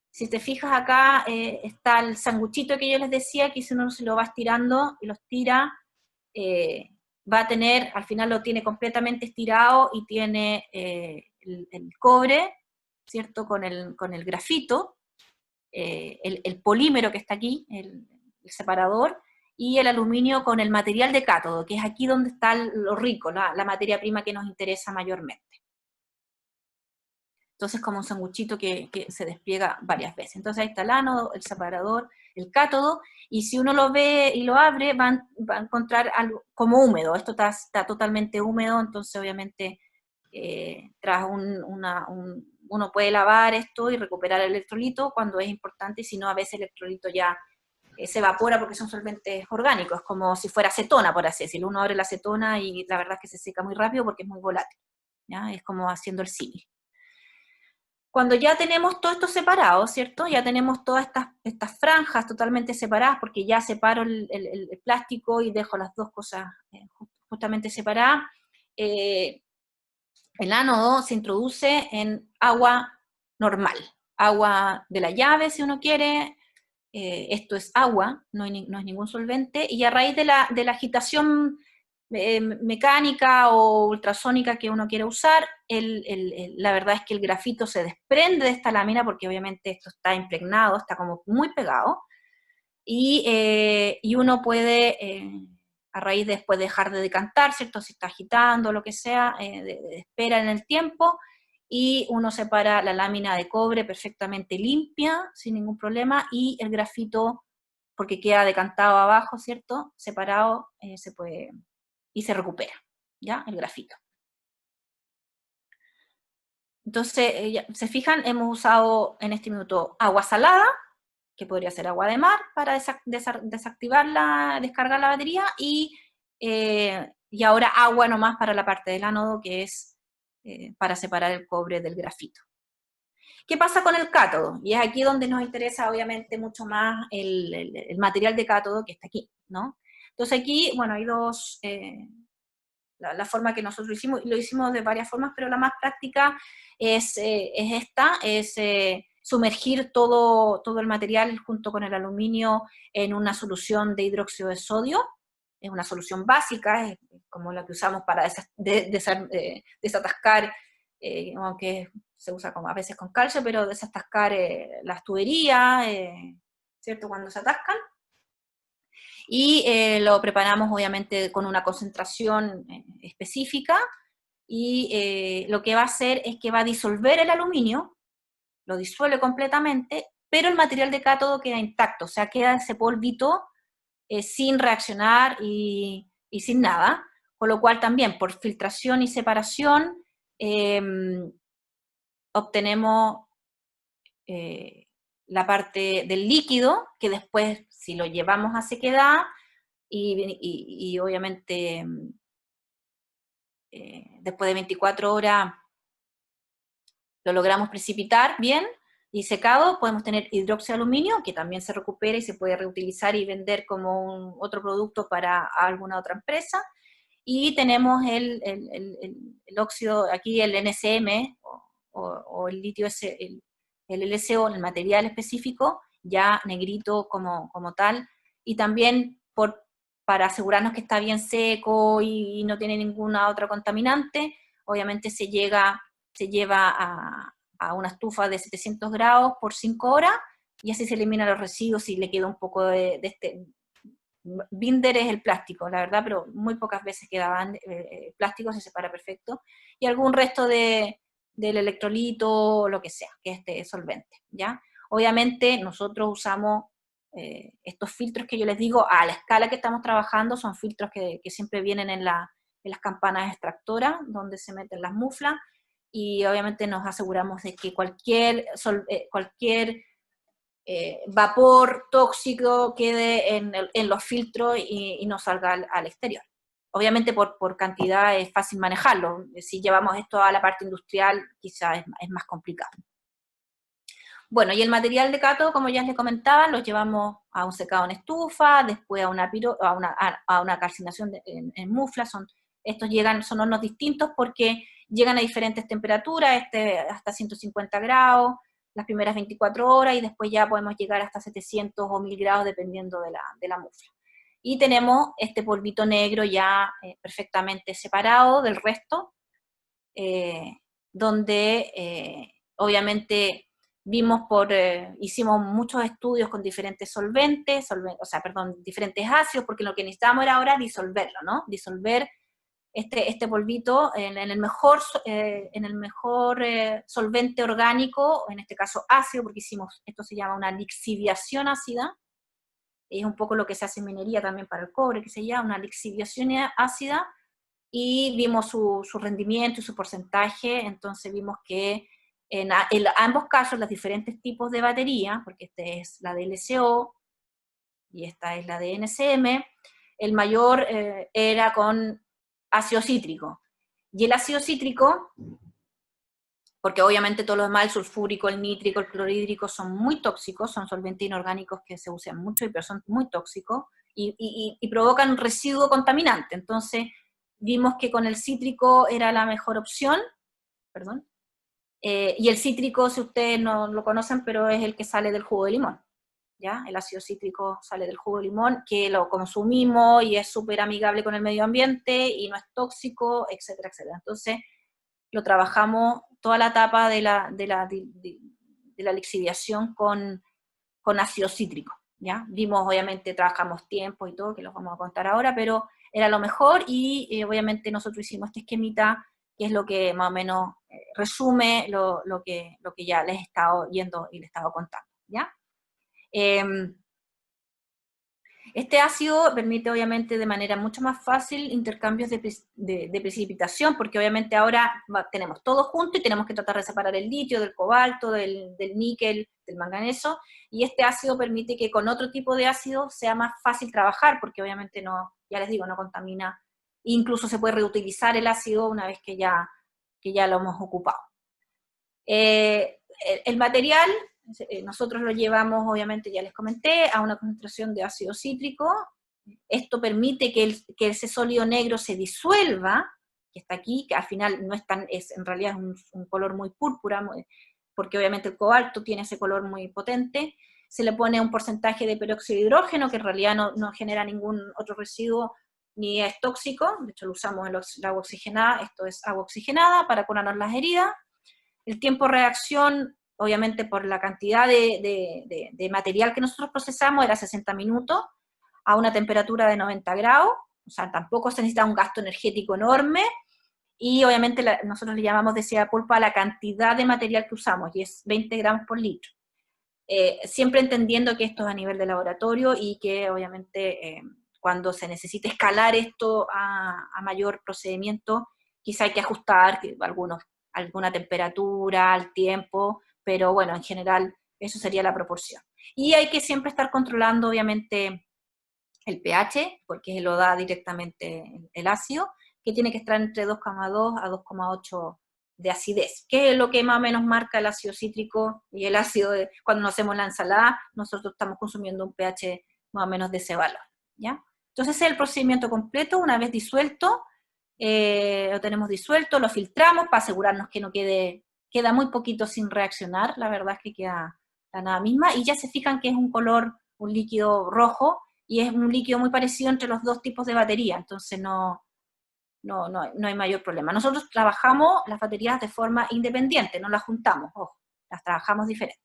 si te fijas acá, está el sanguchito que yo les decía, que si uno se lo va estirando y lo estira, va a tener, al final lo tiene completamente estirado y tiene el cobre, ¿cierto?, con el grafito, el polímero que está aquí, el separador, y el aluminio con el material de cátodo, que es aquí donde está lo rico, la materia prima que nos interesa mayormente. Entonces, como un sanguchito que se despliega varias veces. Entonces, ahí está el ánodo, el separador, el cátodo, y si uno lo ve y lo abre, va a encontrar algo como húmedo. Esto está totalmente húmedo, entonces, obviamente, uno puede lavar esto y recuperar el electrolito cuando es importante, si no, a veces el electrolito ya se evapora porque son solventes orgánicos, como si fuera acetona, por así decirlo. Uno abre la acetona y la verdad es que se seca muy rápido porque es muy volátil, ¿ya? Es como haciendo el símil. Cuando ya tenemos todo esto separado, ¿cierto? Ya tenemos todas estas franjas totalmente separadas, porque ya separo el plástico y dejo las dos cosas justamente separadas. El ánodo se introduce en agua normal, agua de la llave si uno quiere. Esto es agua, no es ningún solvente, y a raíz de la agitación mecánica o ultrasónica que uno quiere usar, la verdad es que el grafito se desprende de esta lámina, porque obviamente esto está impregnado, está como muy pegado, y uno puede, a raíz de después dejar de decantar, ¿cierto? Si está agitando, lo que sea, espera en el tiempo, y uno separa la lámina de cobre perfectamente limpia, sin ningún problema, y el grafito, porque queda decantado abajo, ¿cierto? Separado, se puede, y se recupera, ¿ya? El grafito. Entonces, se fijan, hemos usado en este minuto agua salada, que podría ser agua de mar, para desactivar descargar la batería, y ahora agua nomás para la parte del ánodo, que es para separar el cobre del grafito. ¿Qué pasa con el cátodo? Y es aquí donde nos interesa obviamente mucho más el material de cátodo que está aquí, ¿no? Entonces aquí, bueno, hay dos, la forma que nosotros lo hicimos de varias formas, pero la más práctica es sumergir todo el material junto con el aluminio en una solución de hidróxido de sodio. Es una solución básica, es como la que usamos para desatascar, aunque se usa como a veces con calcio, pero desatascar las tuberías, ¿cierto? Cuando se atascan. Y lo preparamos obviamente con una concentración específica, y lo que va a hacer es que va a disolver el aluminio, lo disuelve completamente, pero el material de cátodo queda intacto, o sea, queda ese polvito sin reaccionar y sin nada, con lo cual también por filtración y separación obtenemos la parte del líquido, que después, si lo llevamos a sequedad, y obviamente después de 24 horas lo logramos precipitar bien y secado, podemos tener hidróxido de aluminio, que también se recupera y se puede reutilizar y vender como otro producto para alguna otra empresa. Y tenemos el óxido, aquí el NCM, o el litio, el LSO, el material específico, ya negrito como tal, y también para asegurarnos que está bien seco y no tiene ninguna otra contaminante, obviamente se lleva a una estufa de 700 grados por 5 horas, y así se eliminan los residuos y le queda un poco de este. Binder es el plástico, la verdad, pero muy pocas veces quedaban plástico, se separa perfecto, y algún resto del electrolito, o lo que sea, que es este solvente, ¿ya? Obviamente nosotros usamos estos filtros que yo les digo, a la escala que estamos trabajando, son filtros que siempre vienen en las campanas extractoras, donde se meten las muflas, y obviamente nos aseguramos de que cualquier vapor tóxico quede en los filtros y no salga al exterior. Obviamente por cantidad es fácil manejarlo, si llevamos esto a la parte industrial quizás es más complicado. Bueno, y el material de cátodo, como ya les comentaba, lo llevamos a un secado en estufa, después a una calcinación en mufla. Estos son hornos distintos porque llegan a diferentes temperaturas, hasta 150 grados, las primeras 24 horas, y después ya podemos llegar hasta 700 o 1000 grados dependiendo de la mufla. Y tenemos este polvito negro ya perfectamente separado del resto, donde obviamente hicimos muchos estudios con diferentes solventes, diferentes ácidos, porque lo que necesitábamos era ahora disolverlo, ¿no? Disolver este polvito en el mejor solvente orgánico, en este caso ácido, porque esto se llama una lixiviación ácida, es un poco lo que se hace en minería también para el cobre, que se llama una lixiviación ácida, y vimos su rendimiento y su porcentaje. Entonces vimos que en ambos casos, los diferentes tipos de batería, porque esta es la de LCO y esta es la de NCM, el mayor era con ácido cítrico. Y el ácido cítrico, porque obviamente todos los demás, el sulfúrico, el nítrico, el clorhídrico, son muy tóxicos, son solventes inorgánicos que se usan mucho, pero son muy tóxicos, y provocan un residuo contaminante. Entonces vimos que con el cítrico era la mejor opción, perdón. Y el cítrico, si ustedes no lo conocen, pero es el que sale del jugo de limón, ¿ya? El ácido cítrico sale del jugo de limón, que lo consumimos y es súper amigable con el medio ambiente y no es tóxico, etcétera, etcétera. Entonces, lo trabajamos toda la etapa de la lixiviación con ácido cítrico, ¿ya? Vimos, obviamente, trabajamos tiempo y todo, que los vamos a contar ahora, pero era lo mejor, y obviamente nosotros hicimos este esquemita, que es lo que más o menos resume lo que ya les he estado yendo y les he estado contando, ¿ya? Este ácido permite, obviamente, de manera mucho más fácil intercambios de precipitación, porque obviamente ahora tenemos todo junto y tenemos que tratar de separar el litio del cobalto, del níquel, del manganeso, y este ácido permite que con otro tipo de ácido sea más fácil trabajar, porque obviamente no, ya les digo, no contamina. Incluso se puede reutilizar el ácido una vez que ya lo hemos ocupado. El material, nosotros lo llevamos, obviamente ya les comenté, a una concentración de ácido cítrico. Esto permite que ese sólido negro se disuelva, que está aquí, que al final no es en realidad es un color muy púrpura, porque obviamente el cobalto tiene ese color muy potente. Se le pone un porcentaje de peróxido de hidrógeno, que en realidad no genera ningún otro residuo, ni es tóxico. De hecho lo usamos en el agua oxigenada. Esto es agua oxigenada para curarnos las heridas. El tiempo de reacción, obviamente por la cantidad de material que nosotros procesamos, era 60 minutos, a una temperatura de 90 grados, o sea, tampoco se necesita un gasto energético enorme, y obviamente nosotros le llamamos densidad de pulpa a la cantidad de material que usamos, y es 20 gramos por litro. Siempre entendiendo que esto es a nivel de laboratorio, y que obviamente cuando se necesite escalar esto a mayor procedimiento, quizá hay que ajustar alguna temperatura, al tiempo, pero bueno, en general eso sería la proporción. Y hay que siempre estar controlando, obviamente, el pH, porque lo da directamente el ácido, que tiene que estar entre 2,2 a 2,8 de acidez, que es lo que más o menos marca el ácido cítrico y el ácido cuando nos hacemos la ensalada. Nosotros estamos consumiendo un pH más o menos de ese valor, ¿ya? Entonces ese es el procedimiento completo. Una vez disuelto, lo tenemos disuelto, lo filtramos para asegurarnos que no queda muy poquito sin reaccionar, la verdad es que queda la nada misma, y ya se fijan que es un líquido rojo, y es un líquido muy parecido entre los dos tipos de batería, entonces no hay mayor problema. Nosotros trabajamos las baterías de forma independiente, no las juntamos, ojo, las trabajamos diferente.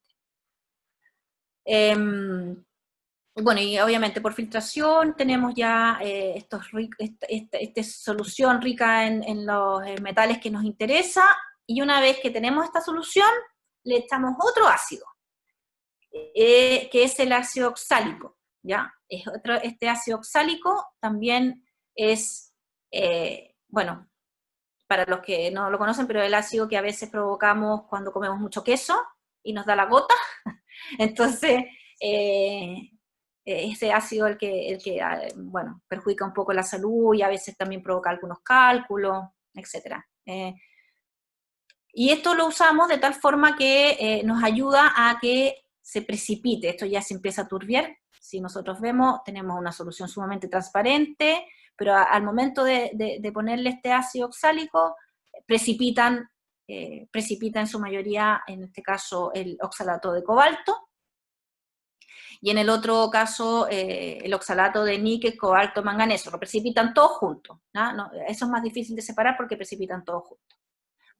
Bueno, y obviamente por filtración tenemos ya esta solución rica en los metales que nos interesa, y una vez que tenemos esta solución, le echamos otro ácido, que es el ácido oxálico, ¿ya? Este ácido oxálico también es, bueno, para los que no lo conocen, pero el ácido que a veces provocamos cuando comemos mucho queso y nos da la gota. Entonces, ese ácido el que bueno, perjudica un poco la salud, y a veces también provoca algunos cálculos, etc. Y esto lo usamos de tal forma que nos ayuda a que se precipite. Esto ya se empieza a turbiar. Si nosotros vemos, tenemos una solución sumamente transparente, pero al momento de ponerle este ácido oxálico, precipita en su mayoría, en este caso, el oxalato de cobalto, y en el otro caso, el oxalato de níquel, cobalto, manganeso. Lo precipitan todos juntos, ¿no? Eso es más difícil de separar porque precipitan todos juntos.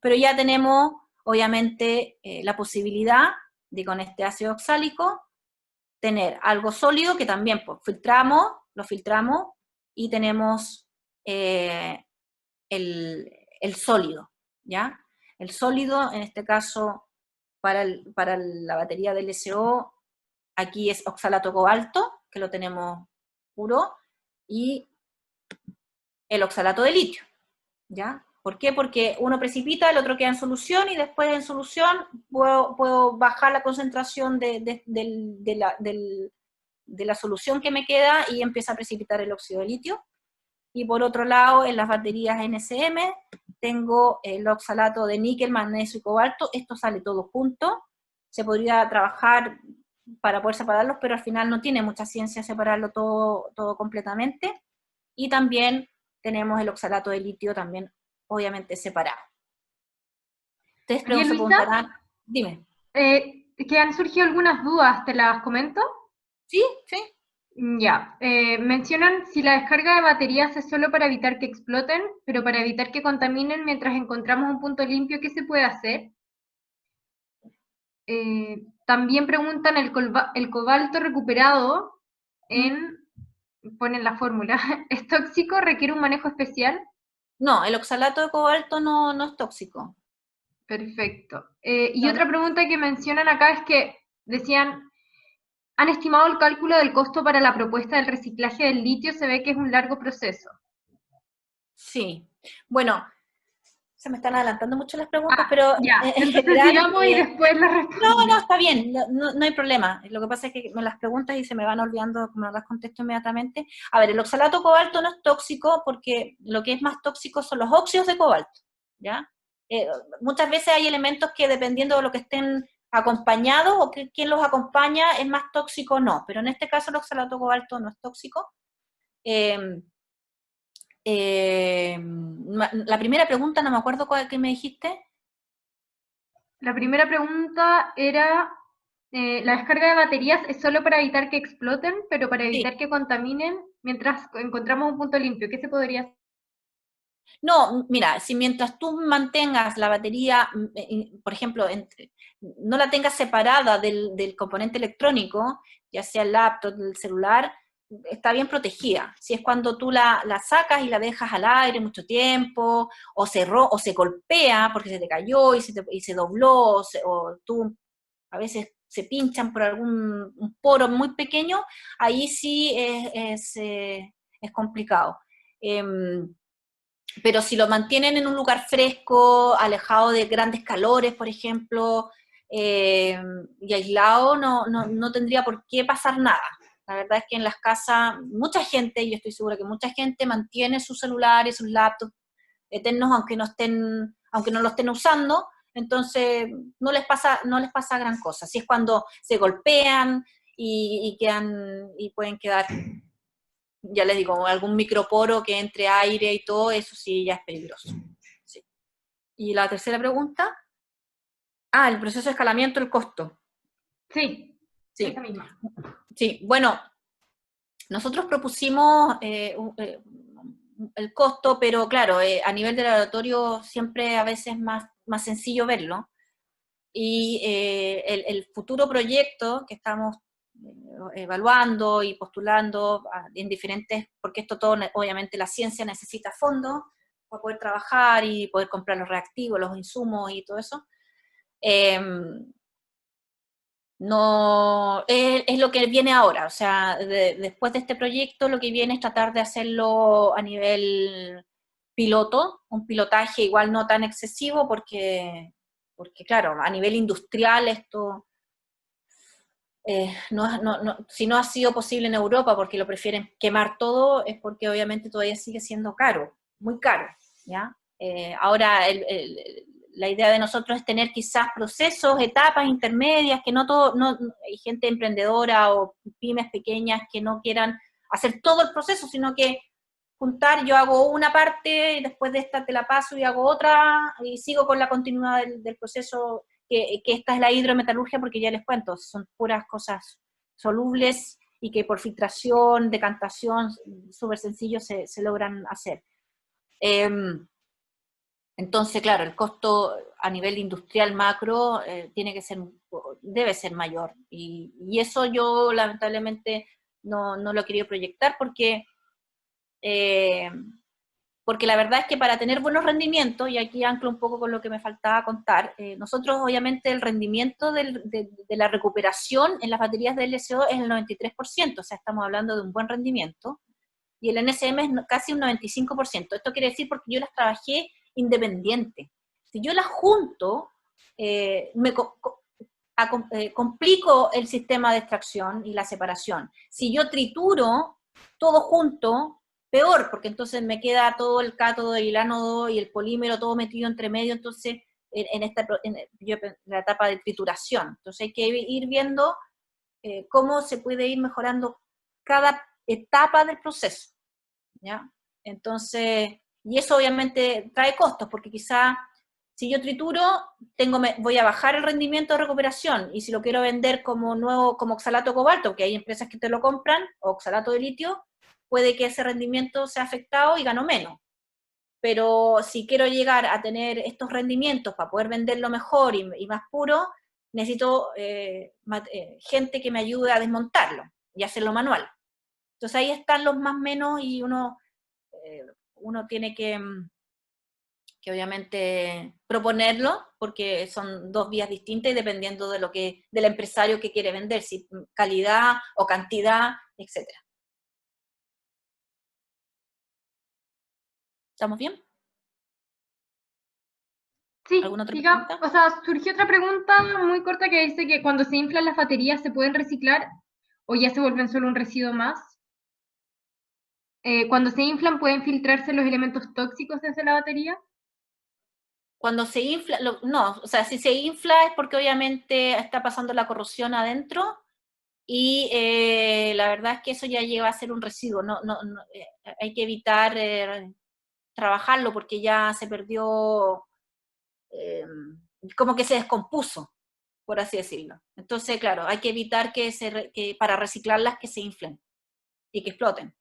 Pero ya tenemos, obviamente, la posibilidad con este ácido oxálico, tener algo sólido que también pues, lo filtramos y tenemos el sólido, ¿ya? El sólido, en este caso, para la batería del LSO, aquí es oxalato de cobalto, que lo tenemos puro, y el oxalato de litio, ¿ya? ¿Por qué? Porque uno precipita, el otro queda en solución, y después en solución puedo bajar la concentración de la solución que me queda y empieza a precipitar el óxido de litio. Y por otro lado, en las baterías NCM, tengo el oxalato de níquel, magnesio y cobalto, esto sale todo junto, se podría trabajar para poder separarlos, pero al final no tiene mucha ciencia separarlo todo completamente. Y también tenemos el oxalato de litio también, obviamente, separado. Ustedes Oye, se Luisa, preguntarán, dime. que han surgido algunas dudas, ¿te las comento? ¿Sí? ¿Sí? Ya, mencionan si la descarga de baterías es solo para evitar que exploten, pero para evitar que contaminen mientras encontramos un punto limpio, ¿qué se puede hacer? También preguntan el cobalto recuperado ponen la fórmula, ¿es tóxico? ¿Requiere un manejo especial? No, el oxalato de cobalto no es tóxico. Perfecto. Y No, otra pregunta que mencionan acá es que decían, ¿han estimado el cálculo del costo para la propuesta del reciclaje del litio? Se ve que es un largo proceso. sí. Bueno, se me están adelantando mucho las preguntas, pero Ya, en entonces general... sigamos y después las No, respondo. está bien, no hay problema. Lo que pasa es que me las preguntas y se me van olvidando, como no las contesto inmediatamente. A ver, el oxalato de cobalto no es tóxico porque lo que es más tóxico son los óxidos de cobalto, ¿ya? Muchas veces hay elementos que dependiendo de lo que estén acompañados o quién los acompaña es más tóxico o no, pero en este caso el oxalato de cobalto no es tóxico. La primera pregunta, no me acuerdo cuál que me dijiste. La primera pregunta era, la descarga de baterías es solo para evitar que exploten, pero para evitar Sí. que contaminen mientras encontramos un punto limpio. ¿Qué se podría hacer? No, mira, si mientras tú mantengas la batería, por ejemplo, no la tengas separada del componente electrónico, ya sea el laptop, el celular, está bien protegida. Si es cuando tú la sacas y la dejas al aire mucho tiempo, o se golpea porque se te cayó y se dobló, o tú a veces se pinchan por algún un poro muy pequeño, ahí sí es complicado. Pero si lo mantienen en un lugar fresco, alejado de grandes calores, por ejemplo, y aislado, no tendría por qué pasar nada. La verdad es que en las casas, mucha gente, y yo estoy segura que mucha gente mantiene sus celulares, sus laptops eternos, aunque no lo estén usando, entonces no les pasa gran cosa. Si es cuando se golpean y pueden quedar, ya les digo, algún microporo que entre aire y todo, eso sí ya es peligroso. Sí. Y la tercera pregunta, el proceso de escalamiento, el costo. Sí, Sí, esa misma. sí. Bueno, nosotros propusimos el costo, pero claro, a nivel de laboratorio siempre a veces es más sencillo verlo. Y el futuro proyecto que estamos evaluando y postulando en diferentes, porque esto todo, obviamente la ciencia necesita fondos para poder trabajar y poder comprar los reactivos, los insumos y todo eso. No, es lo que viene ahora, o sea, después de este proyecto lo que viene es tratar de hacerlo a nivel piloto, un pilotaje igual no tan excesivo porque claro, a nivel industrial esto si no ha sido posible en Europa porque lo prefieren quemar todo, es porque obviamente todavía sigue siendo caro, muy caro, ¿ya? Ahora la idea de nosotros es tener quizás procesos, etapas intermedias, que hay gente emprendedora o pymes pequeñas que no quieran hacer todo el proceso, sino que juntar, yo hago una parte y después de esta te la paso y hago otra y sigo con la continuidad del proceso, que esta es la hidrometalurgia, porque ya les cuento, son puras cosas solubles y que por filtración, decantación, súper sencillo se logran hacer. Entonces, claro, el costo a nivel industrial macro tiene que ser debe ser mayor. Y eso yo lamentablemente no lo he querido proyectar porque la verdad es que para tener buenos rendimientos, y aquí anclo un poco con lo que me faltaba contar, nosotros obviamente el rendimiento de la recuperación en las baterías de LSO es el 93%, o sea, estamos hablando de un buen rendimiento, y el NSM es casi un 95%. Esto quiere decir porque yo las trabajé independiente. Si yo las junto, complico el sistema de extracción y la separación. Si yo trituro todo junto, peor, porque entonces me queda todo el cátodo y el ánodo y el polímero todo metido entre medio, entonces en la etapa de trituración. Entonces hay que ir viendo cómo se puede ir mejorando cada etapa del proceso, ¿ya? Entonces, y eso obviamente trae costos, porque quizá si yo trituro, voy a bajar el rendimiento de recuperación, y si lo quiero vender como nuevo, como oxalato de cobalto, que hay empresas que te lo compran, o oxalato de litio, puede que ese rendimiento sea afectado y gano menos. Pero si quiero llegar a tener estos rendimientos para poder venderlo mejor y más puro, necesito gente que me ayude a desmontarlo y hacerlo manual. Entonces ahí están los más menos, y uno tiene que obviamente proponerlo, porque son dos vías distintas y dependiendo del empresario que quiere vender, si calidad o cantidad, etc. ¿Estamos bien? Sí, ¿Alguna otra diga, pregunta? o sea, surgió otra pregunta muy corta que dice que cuando se inflan las baterías se pueden reciclar o ya se vuelven solo un residuo más. Cuando se inflan pueden filtrarse los elementos tóxicos desde la batería. Cuando se infla, no, o sea, si se infla es porque obviamente está pasando la corrosión adentro, y la verdad es que eso ya lleva a ser un residuo. Hay que evitar trabajarlo porque ya se perdió, como que se descompuso, por así decirlo. Entonces, claro, hay que evitar que para reciclarlas que se inflen y que exploten.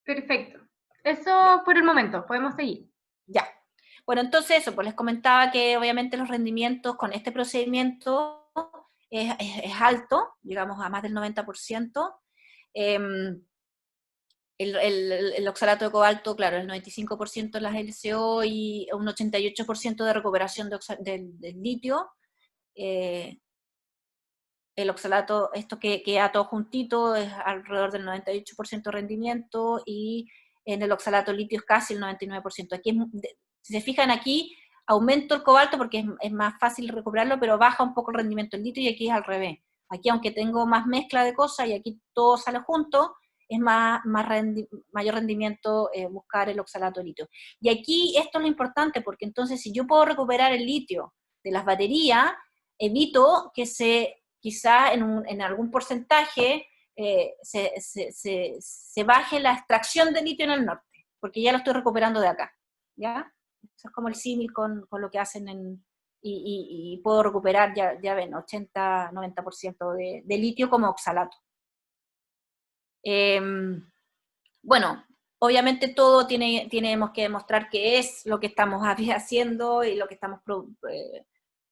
Perfecto. Eso Ya. por el momento, podemos seguir. Ya. Bueno, entonces eso, pues les comentaba que obviamente los rendimientos con este procedimiento es alto, digamos a más del 90%. El oxalato de cobalto, claro, el 95% en las LCO y un 88% de recuperación del litio. El oxalato, esto que queda todo juntito, es alrededor del 98% de rendimiento, y en el oxalato de litio es casi el 99%. Aquí si se fijan aquí, aumento el cobalto porque es más fácil recuperarlo, pero baja un poco el rendimiento del litio, y aquí es al revés. Aquí, aunque tengo más mezcla de cosas y aquí todo sale junto, es mayor rendimiento buscar el oxalato de litio. Y aquí esto es lo importante, porque entonces si yo puedo recuperar el litio de las baterías, evito que quizá en algún porcentaje se baje la extracción de litio en el norte, porque ya lo estoy recuperando de acá, ¿ya? Eso es como el símil con lo que hacen y puedo recuperar, ya ven, 80-90% de litio como oxalato. Bueno, obviamente todo tenemos que demostrar qué es lo que estamos haciendo y lo que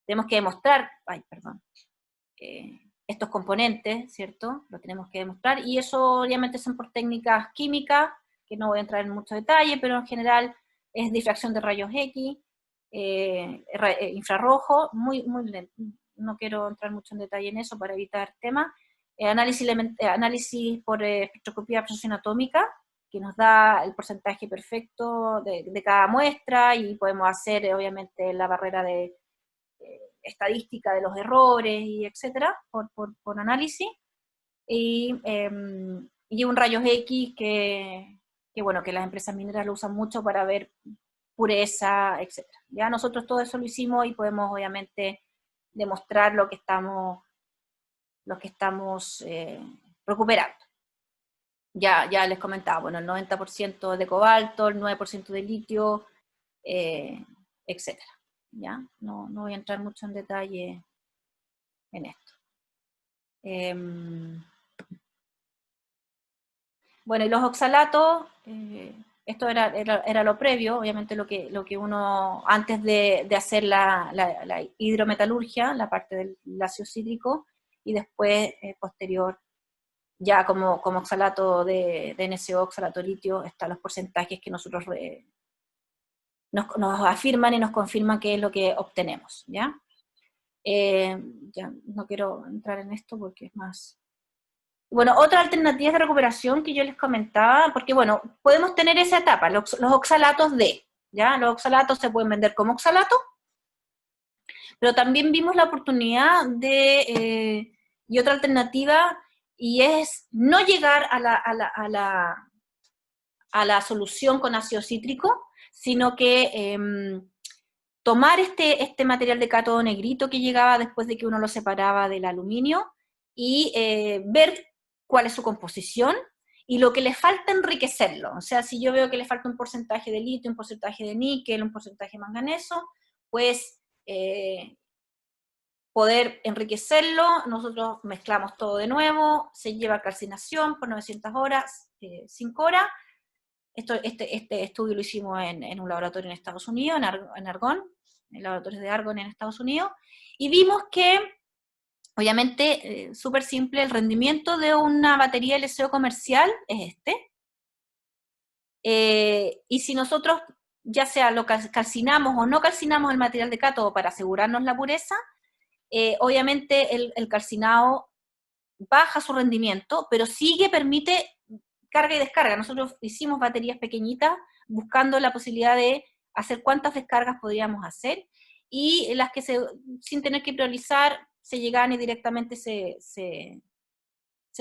tenemos que demostrar, estos componentes, ¿cierto? Lo tenemos que demostrar, y eso obviamente son por técnicas químicas, que no voy a entrar en mucho detalle, pero en general es difracción de rayos X, infrarrojo, muy lento. No quiero entrar mucho en detalle en eso para evitar temas. Análisis por espectroscopía de absorción atómica, que nos da el porcentaje perfecto de cada muestra, y podemos hacer obviamente la barrera de estadística de los errores, y etcétera, por análisis, y un rayos X bueno, que las empresas mineras lo usan mucho para ver pureza, etcétera. Ya nosotros todo eso lo hicimos, y podemos obviamente demostrar lo que estamos recuperando. Ya les comentaba, bueno, el 90% de cobalto, el 9% de litio, etcétera. ¿Ya? No voy a entrar mucho en detalle en esto. Bueno, y los oxalatos, Esto era lo previo, obviamente lo que uno, antes de hacer la hidrometalurgia, la parte del ácido cítrico, y después, posterior, ya como oxalato de NCO, oxalato de litio, están los porcentajes que nosotros nos afirman y nos confirman qué es lo que obtenemos, ¿ya? Ya no quiero entrar en esto porque es más... Bueno, otra alternativa de recuperación que yo les comentaba, porque bueno, podemos tener esa etapa, los oxalatos ¿ya? Los oxalatos se pueden vender como oxalato, pero también vimos la oportunidad y otra alternativa, y es no llegar a la solución con ácido cítrico, sino que tomar este material de cátodo negrito que llegaba después de que uno lo separaba del aluminio, y ver cuál es su composición, y lo que le falta enriquecerlo. O sea, si yo veo que le falta un porcentaje de litio, un porcentaje de níquel, un porcentaje de manganeso, pues poder enriquecerlo, nosotros mezclamos todo de nuevo, se lleva a calcinación por 900 horas, 5 horas. Este estudio lo hicimos en un laboratorio en Estados Unidos, en Argonne, en laboratorios de Argonne en Estados Unidos, y vimos que, obviamente, súper simple, el rendimiento de una batería LCO comercial es este, y si nosotros ya sea lo calcinamos o no calcinamos el material de cátodo para asegurarnos la pureza, obviamente el calcinado baja su rendimiento, pero permite carga y descarga. Nosotros hicimos baterías pequeñitas buscando la posibilidad de hacer cuántas descargas podríamos hacer, y las que sin tener que priorizar se llegaban y directamente se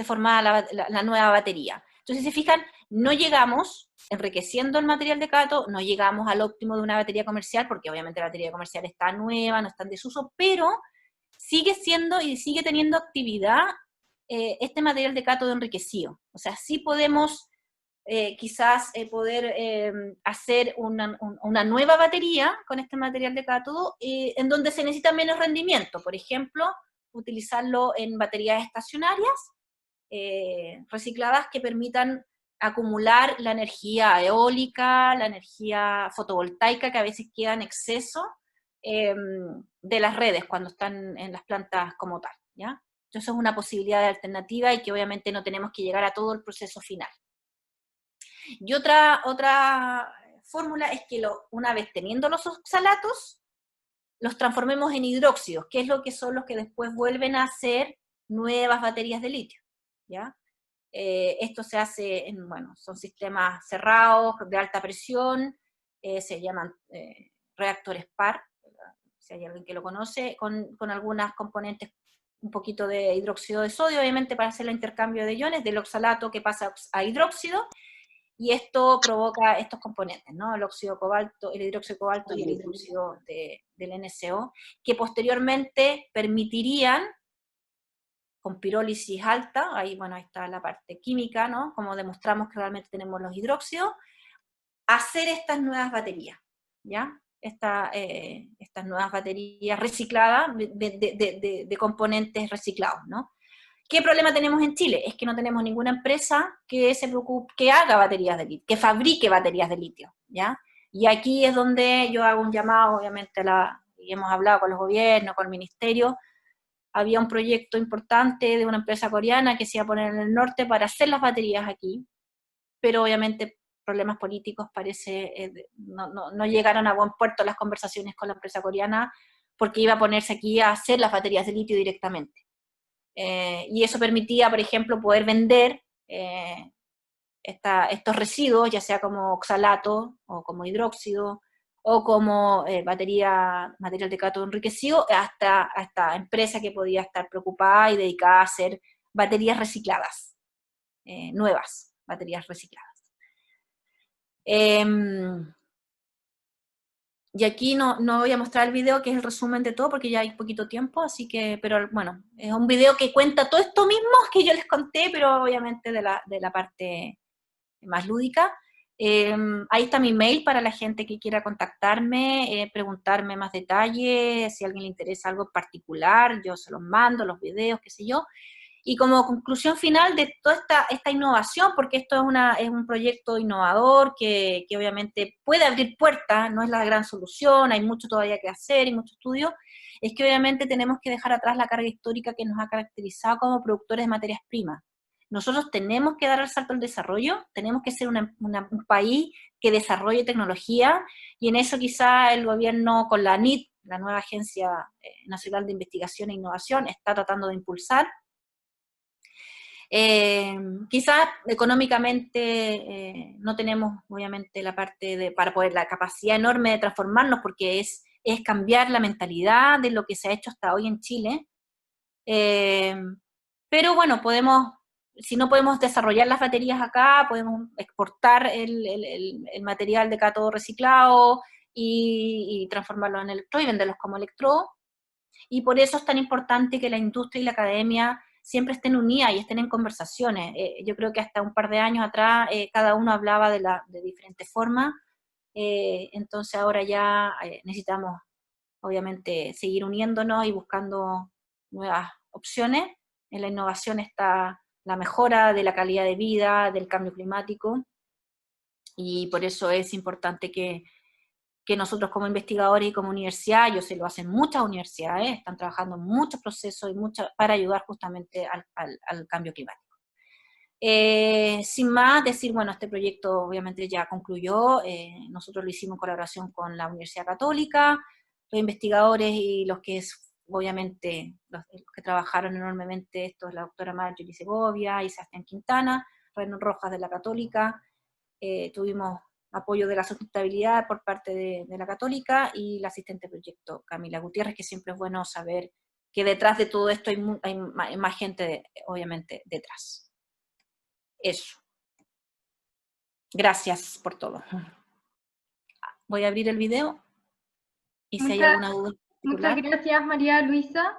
formaba la nueva batería. Entonces, si se fijan, no llegamos, enriqueciendo el material de cátodo, no llegamos al óptimo de una batería comercial, porque obviamente la batería comercial está nueva, no está en desuso, pero sigue siendo y sigue teniendo actividad este material de cátodo enriquecido. O sea, sí podemos quizás poder hacer una nueva batería con este material de cátodo, en donde se necesita menos rendimiento. Por ejemplo, utilizarlo en baterías estacionarias recicladas que permitan acumular la energía eólica, la energía fotovoltaica que a veces queda en exceso de las redes cuando están en las plantas como tal, ¿ya? Entonces es una posibilidad de alternativa, y que obviamente no tenemos que llegar a todo el proceso final. Y otra fórmula es que una vez teniendo los oxalatos, los transformemos en hidróxidos, que es lo que son los que después vuelven a hacer nuevas baterías de litio, ¿ya? Esto se hace son sistemas cerrados, de alta presión, se llaman reactores PAR, si hay alguien que lo conoce, con algunas componentes, un poquito de hidróxido de sodio, obviamente para hacer el intercambio de iones, del oxalato que pasa a hidróxido, y esto provoca estos componentes, ¿no? El óxido de cobalto, el hidróxido de cobalto y el hidróxido del NCO, que posteriormente permitirían, con pirólisis alta, ahí está la parte química, ¿no? Como demostramos que realmente tenemos los hidróxidos, hacer estas nuevas baterías, ¿ya? Estas nuevas baterías recicladas, de componentes reciclados, ¿no? ¿Qué problema tenemos en Chile? Es que no tenemos ninguna empresa que se preocupe, que haga baterías de litio, que fabrique baterías de litio, ¿ya? Y aquí es donde yo hago un llamado, obviamente, y hemos hablado con los gobiernos, con el ministerio. Había un proyecto importante de una empresa coreana que se iba a poner en el norte para hacer las baterías aquí, pero obviamente problemas políticos no llegaron a buen puerto las conversaciones con la empresa coreana, porque iba a ponerse aquí a hacer las baterías de litio directamente. Y eso permitía, por ejemplo, poder vender estos residuos, ya sea como oxalato, o como hidróxido, o como material de cátodo enriquecido, hasta esta empresa que podía estar preocupada y dedicada a hacer baterías recicladas, nuevas baterías recicladas. Y aquí no voy a mostrar el video, que es el resumen de todo, porque ya hay poquito tiempo, así que, pero bueno, es un video que cuenta todo esto mismo que yo les conté, pero obviamente de la parte más lúdica. Ahí está mi mail para la gente que quiera contactarme, preguntarme más detalles, si a alguien le interesa algo en particular, yo se los mando, los videos, qué sé yo. Y como conclusión final de toda esta innovación, porque esto es un proyecto innovador que obviamente puede abrir puertas, no es la gran solución, hay mucho todavía que hacer y mucho estudio, es que obviamente tenemos que dejar atrás la carga histórica que nos ha caracterizado como productores de materias primas. Nosotros tenemos que dar el salto al desarrollo, tenemos que ser un país que desarrolle tecnología, y en eso quizá el gobierno con la NIT, la nueva Agencia Nacional de Investigación e Innovación, está tratando de impulsar. Quizás económicamente no tenemos obviamente la parte para poder, la capacidad enorme de transformarnos, porque es cambiar la mentalidad de lo que se ha hecho hasta hoy en Chile, pero bueno, si no podemos desarrollar las baterías acá, podemos exportar el material de cátodo reciclado y transformarlo en electrodo y venderlos como electrodo, y por eso es tan importante que la industria y la academia siempre estén unidas y estén en conversaciones. Yo creo que hasta un par de años atrás cada uno hablaba de diferentes formas, entonces ahora ya necesitamos obviamente seguir uniéndonos y buscando nuevas opciones. En la innovación está la mejora de la calidad de vida, del cambio climático, y por eso es importante que nosotros como investigadores y como universidad, yo sé lo hacen muchas universidades, están trabajando en muchos procesos y para ayudar justamente al cambio climático. Sin más decir, bueno, este proyecto obviamente ya concluyó, nosotros lo hicimos en colaboración con la Universidad Católica, los investigadores y los que obviamente los que trabajaron enormemente, esto es la doctora Marjorie Segovia y Sebastián Quintana, Renan Rojas de la Católica, tuvimos apoyo de la sustentabilidad por parte de la Católica, y la asistente de proyecto Camila Gutiérrez, que siempre es bueno saber que detrás de todo esto hay más gente, obviamente, detrás. Eso. Gracias por todo. Voy a abrir el video, y si hay alguna duda en particular. Muchas gracias, María Luisa.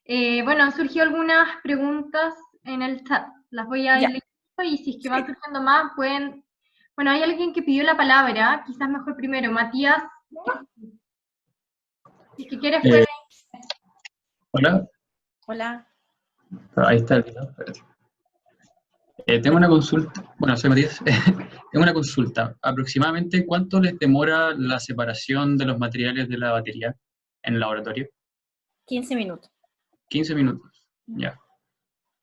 Bueno, han surgido algunas preguntas en el chat. Las voy a ir leyendo, y si es que van surgiendo más, pueden... Bueno, hay alguien que pidió la palabra, quizás mejor primero. Matías, si es que quieres puedes... Hola. Hola. Ahí está el video. Tengo una consulta. Bueno, soy Matías. Tengo una consulta. ¿Aproximadamente cuánto les demora la separación de los materiales de la batería en el laboratorio? 15 minutos. 15 minutos, ya.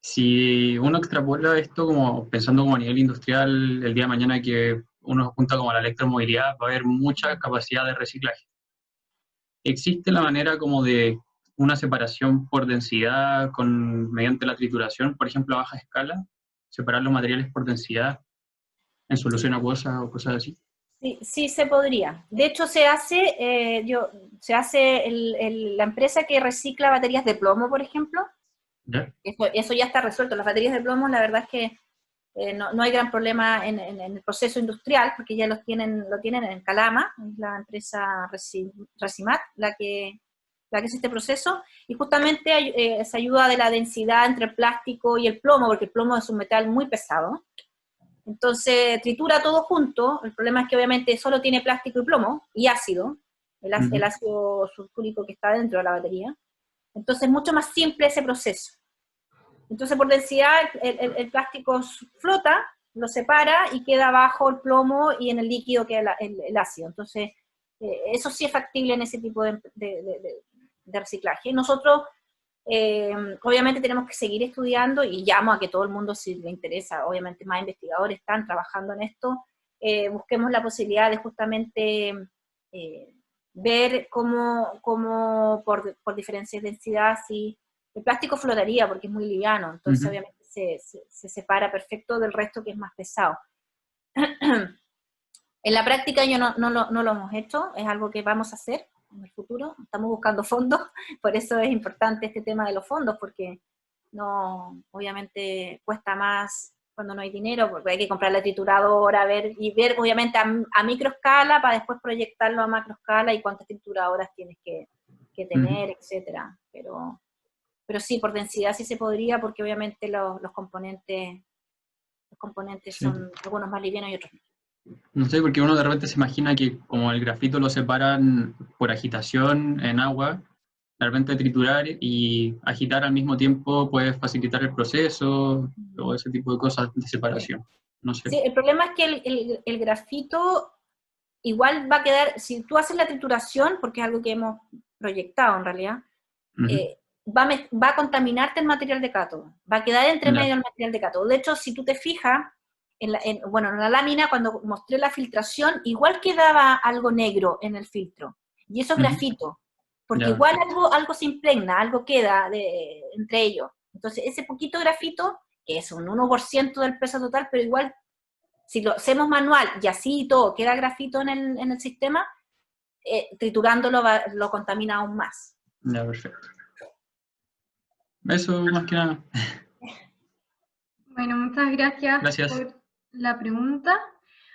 Si uno extrapola esto como pensando como a nivel industrial, el día de mañana que uno apunta como a la electromovilidad, va a haber mucha capacidad de reciclaje. ¿Existe la manera como de una separación por densidad mediante la trituración, por ejemplo, a baja escala? Separar los materiales por densidad en solución acuosa o cosas así. Sí, se podría. De hecho, se hace la empresa que recicla baterías de plomo, por ejemplo. ¿Ya? Eso ya está resuelto. Las baterías de plomo, la verdad es que no hay gran problema en el proceso industrial, porque ya lo tienen en Calama, es la empresa Resimat, la que hace este proceso, y justamente se ayuda de la densidad entre el plástico y el plomo, porque el plomo es un metal muy pesado. Entonces tritura todo junto. El problema es que obviamente solo tiene plástico y plomo, y ácido, el ácido sulfúrico que está dentro de la batería. Entonces es mucho más simple ese proceso. Entonces por densidad el plástico flota, lo separa y queda abajo el plomo, y en el líquido queda el ácido. Entonces eso sí es factible en ese tipo de reciclaje. Nosotros obviamente tenemos que seguir estudiando, y llamo a que todo el mundo, si le interesa, obviamente más investigadores están trabajando en esto, busquemos la posibilidad de justamente ver cómo por diferencias de densidad, si el plástico flotaría porque es muy liviano, entonces obviamente se separa perfecto del resto que es más pesado. En la práctica no lo hemos hecho, es algo que vamos a hacer en el futuro, estamos buscando fondos, por eso es importante este tema de los fondos, porque obviamente cuesta más cuando no hay dinero, porque hay que comprar la trituradora, ver obviamente a microescala para después proyectarlo a macroescala y cuántas trituradoras tienes que tener, etcétera. Pero sí, por densidad sí se podría, porque obviamente los componentes son algunos más livianos y otros no. No sé, porque uno de repente se imagina que como el grafito lo separan por agitación en agua, de repente triturar y agitar al mismo tiempo puede facilitar el proceso, o ese tipo de cosas de separación. No sé. Sí, el problema es que el grafito igual va a quedar, si tú haces la trituración, porque es algo que hemos proyectado en realidad, va a contaminarte el material de cátodo, va a quedar entre medio el material de cátodo. De hecho, si tú te fijas, en la lámina, cuando mostré la filtración, igual quedaba algo negro en el filtro, y eso es grafito, porque igual algo se impregna, algo queda entre ellos. Entonces, ese poquito grafito, que es un 1% del peso total, pero igual, si lo hacemos manual y así y todo, queda grafito en el sistema, triturándolo lo contamina aún más. Ya, perfecto. Eso más que nada. Bueno, muchas gracias por la pregunta.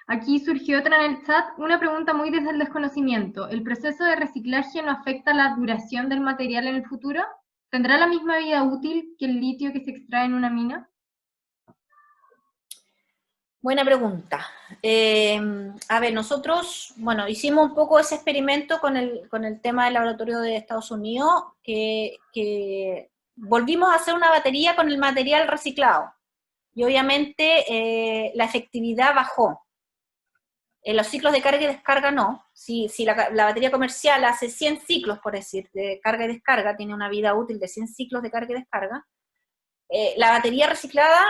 Aquí surgió otra en el chat, una pregunta muy desde el desconocimiento. ¿El proceso de reciclaje no afecta la duración del material en el futuro? ¿Tendrá la misma vida útil que el litio que se extrae en una mina? Buena pregunta. A ver, nosotros, bueno, hicimos un poco ese experimento con el tema del laboratorio de Estados Unidos, que volvimos a hacer una batería con el material reciclado. Y obviamente la efectividad bajó. En los ciclos de carga y descarga no. Si la batería comercial hace 100 ciclos, por decir, de carga y descarga, tiene una vida útil de 100 ciclos de carga y descarga, la batería reciclada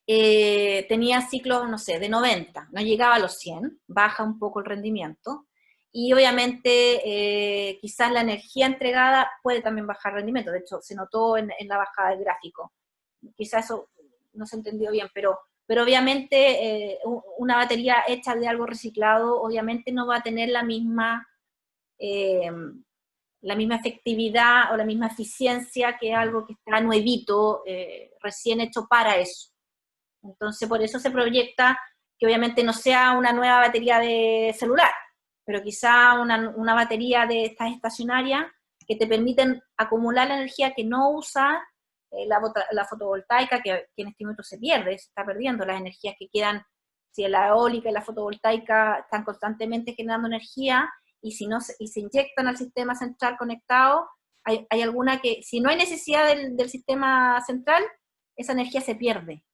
tenía ciclos, no sé, de 90, no llegaba a los 100, baja un poco el rendimiento, y obviamente quizás la energía entregada puede también bajar el rendimiento, de hecho se notó en la bajada del gráfico, quizás eso no se entendió bien, pero obviamente una batería hecha de algo reciclado obviamente no va a tener la misma efectividad o la misma eficiencia que algo que está nuevito, recién hecho para eso. Entonces, por eso se proyecta que obviamente no sea una nueva batería de celular, pero quizá una batería de estas estacionarias que te permiten acumular la energía que no usa la fotovoltaica, que en este momento se pierde, se está perdiendo las energías que quedan, si la eólica y la fotovoltaica están constantemente generando energía, y se inyectan al sistema central conectado, hay alguna que, si no hay necesidad del sistema central, esa energía se pierde.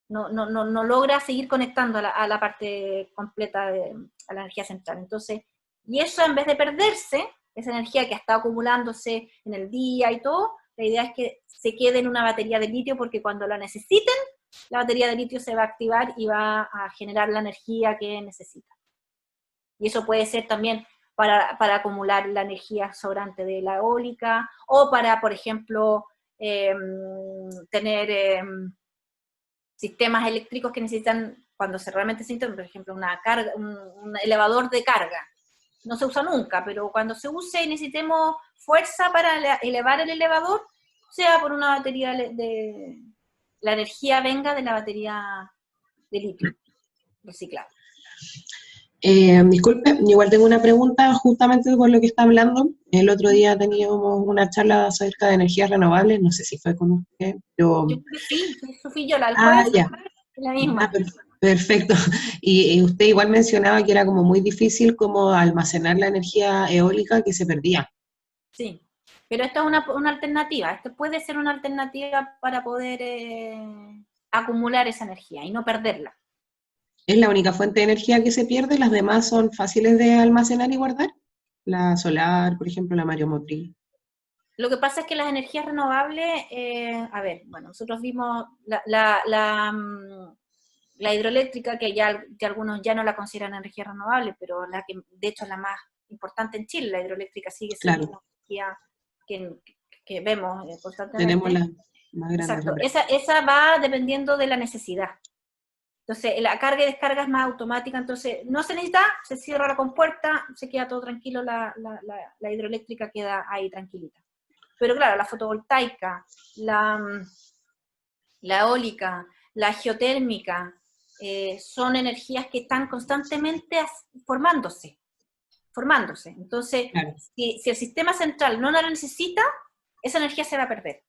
No logra seguir conectando a la parte completa a la energía central. Entonces, y eso en vez de perderse, esa energía que ha estado acumulándose en el día y todo, la idea es que se quede en una batería de litio, porque cuando la necesiten, la batería de litio se va a activar y va a generar la energía que necesita. Y eso puede ser también para acumular la energía sobrante de la eólica, o para, por ejemplo, tener sistemas eléctricos que necesitan, cuando realmente se necesitan, por ejemplo, un elevador de carga. No se usa nunca, pero cuando se use y necesitemos fuerza para elevar el elevador, sea por una batería la energía venga de la batería de litio reciclado. Disculpe, igual tengo una pregunta justamente por lo que está hablando. El otro día teníamos una charla acerca de energías renovables, no sé si fue con usted, pero... Yo creo que sí, fui yo, la jueves, ya. La misma. Perfecto. Y usted igual mencionaba que era como muy difícil como almacenar la energía eólica que se perdía. Sí, pero esto es una alternativa, esto puede ser una alternativa para poder acumular esa energía y no perderla. ¿Es la única fuente de energía que se pierde? ¿Las demás son fáciles de almacenar y guardar? La solar, por ejemplo, la mareomotriz. Lo que pasa es que las energías renovables, a ver, bueno, nosotros vimos la hidroeléctrica, que ya algunos ya no la consideran energía renovable, pero la que de hecho es la más importante en Chile, la hidroeléctrica sigue siendo una energía que vemos constantemente. Tenemos la más grande. Exacto, esa va dependiendo de la necesidad. Entonces, la carga y descarga es más automática, entonces no se necesita, se cierra la compuerta, se queda todo tranquilo, la hidroeléctrica queda ahí tranquilita. Pero claro, la fotovoltaica, la eólica, la geotérmica, son energías que están constantemente formándose. Entonces, claro, si el sistema central no la necesita, esa energía se va a perder.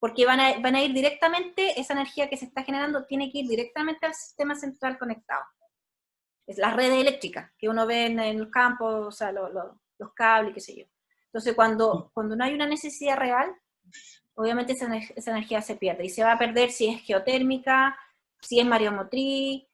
Porque van a ir directamente, esa energía que se está generando tiene que ir directamente al sistema central conectado. Es las redes eléctricas que uno ve en el campo, o sea, los cables, qué sé yo. Entonces, cuando no hay una necesidad real, obviamente esa energía se pierde, y se va a perder si es geotérmica, si es mareomotriz,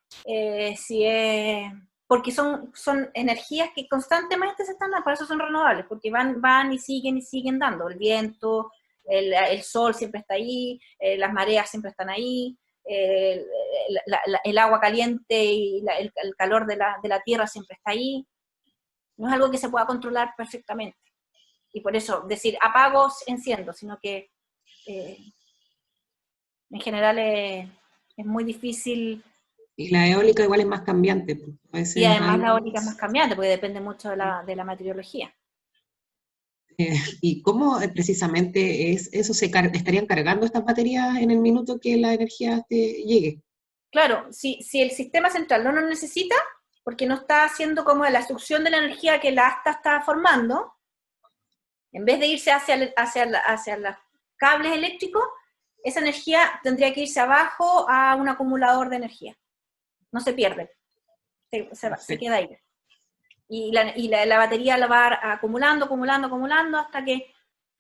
si es... porque son energías que constantemente se están dando, por eso son renovables, porque van y siguen dando. El viento, el sol siempre está ahí, las mareas siempre están ahí, el agua caliente y el calor de la tierra siempre está ahí. No es algo que se pueda controlar perfectamente. Y por eso, decir apago, enciendo, sino que en general es muy difícil. Y la eólica igual es más cambiante. Pues, puede ser Y además la algo eólica es más cambiante, porque depende mucho de la meteorología. ¿Y cómo precisamente es eso? ¿Estarían cargando estas baterías en el minuto que la energía llegue? Claro, si el sistema central no lo necesita, porque no está haciendo como la succión de la energía que la asta está formando, en vez de irse hacia los cables eléctricos, esa energía tendría que irse abajo a un acumulador de energía. No se pierde, se queda ahí. Y la batería la va acumulando hasta que,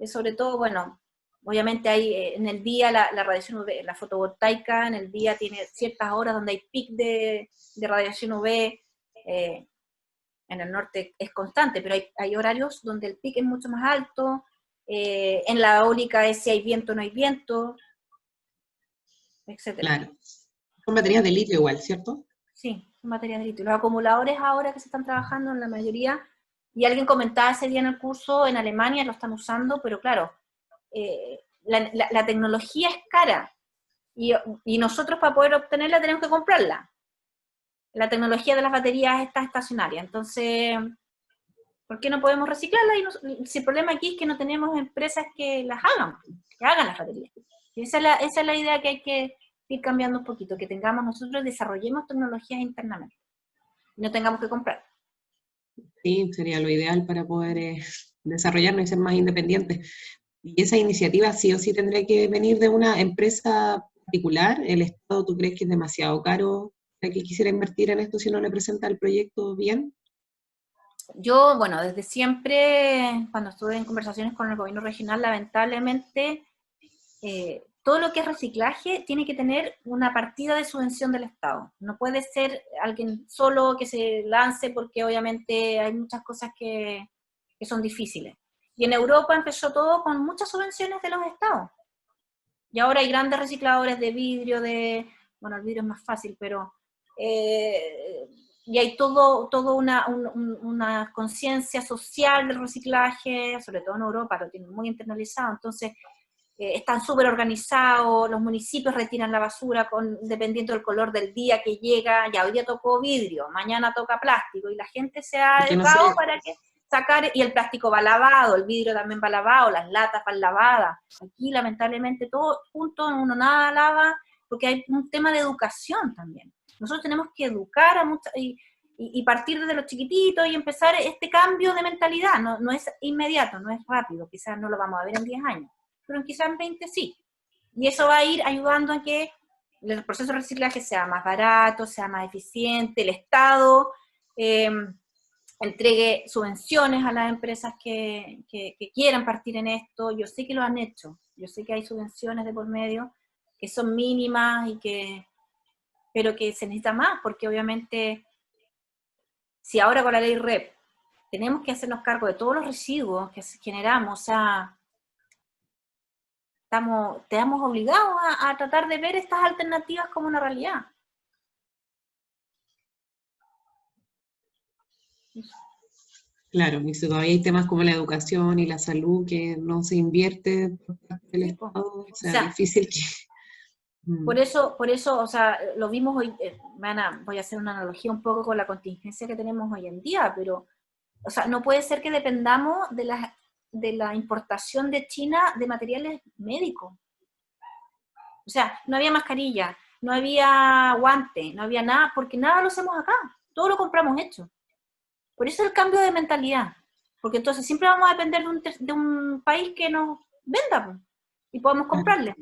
sobre todo, bueno, obviamente hay en el día la radiación UV, la fotovoltaica en el día tiene ciertas horas donde hay pic de radiación UV, en el norte es constante, pero hay horarios donde el pic es mucho más alto, en la eólica es si hay viento o no hay viento, etc. Claro. Son baterías de litio igual, ¿cierto? Sí, son baterías de litio. Los acumuladores ahora que se están trabajando en la mayoría, y alguien comentaba ese día en el curso, en Alemania lo están usando, pero claro, la tecnología es cara, y nosotros para poder obtenerla tenemos que comprarla. La tecnología de las baterías está estacionaria, entonces, ¿por qué no podemos reciclarla? Si el problema aquí es que no tenemos empresas que las hagan, que hagan las baterías. Y esa es la idea que hay que ir cambiando un poquito, que nosotros desarrollemos tecnologías internamente, y no tengamos que comprar. Sí, sería lo ideal para poder desarrollarnos y ser más independientes. Y esa iniciativa sí o sí tendría que venir de una empresa particular. ¿El Estado tú crees que es demasiado caro para que quisiera invertir en esto si no le presenta el proyecto bien? Yo, bueno, desde siempre, cuando estuve en conversaciones con el gobierno regional, lamentablemente, todo lo que es reciclaje tiene que tener una partida de subvención del Estado. No puede ser alguien solo que se lance, porque obviamente hay muchas cosas que son difíciles. Y en Europa empezó todo con muchas subvenciones de los estados. Y ahora hay grandes recicladores de vidrio, bueno, el vidrio es más fácil, pero... y hay todo una conciencia social del reciclaje, sobre todo en Europa, lo tienen muy internalizado, entonces están súper organizados, los municipios retiran la basura dependiendo del color del día que llega, ya hoy día tocó vidrio, mañana toca plástico, y la gente se ha educado para que sacar, y el plástico va lavado, el vidrio también va lavado, las latas van lavadas. Aquí lamentablemente todo junto, uno nada lava, porque hay un tema de educación también. Nosotros tenemos que educar a muchos, y partir desde los chiquititos y empezar este cambio de mentalidad. No es inmediato, no es rápido, quizás no lo vamos a ver en 10 años, pero quizás en 20 sí. Y eso va a ir ayudando a que el proceso de reciclaje sea más barato, sea más eficiente, el Estado entregue subvenciones a las empresas que quieran partir en esto. Yo sé que lo han hecho, yo sé que hay subvenciones de por medio que son mínimas, pero que se necesita más, porque obviamente si ahora con la ley REP tenemos que hacernos cargo de todos los residuos que generamos, o sea, estamos obligados a tratar de ver estas alternativas como una realidad. Claro, y si todavía hay temas como la educación y la salud que no se invierte por parte del Estado, o sea, difícil que... Por eso, o sea, lo vimos hoy, voy a hacer una analogía un poco con la contingencia que tenemos hoy en día, pero, o sea, no puede ser que dependamos de la importación de China de materiales médicos. O sea, no había mascarilla, no había guante, no había nada, porque nada lo hacemos acá, todo lo compramos hecho. Por eso el cambio de mentalidad, porque entonces siempre vamos a depender de un país que nos venda, y podemos comprarle.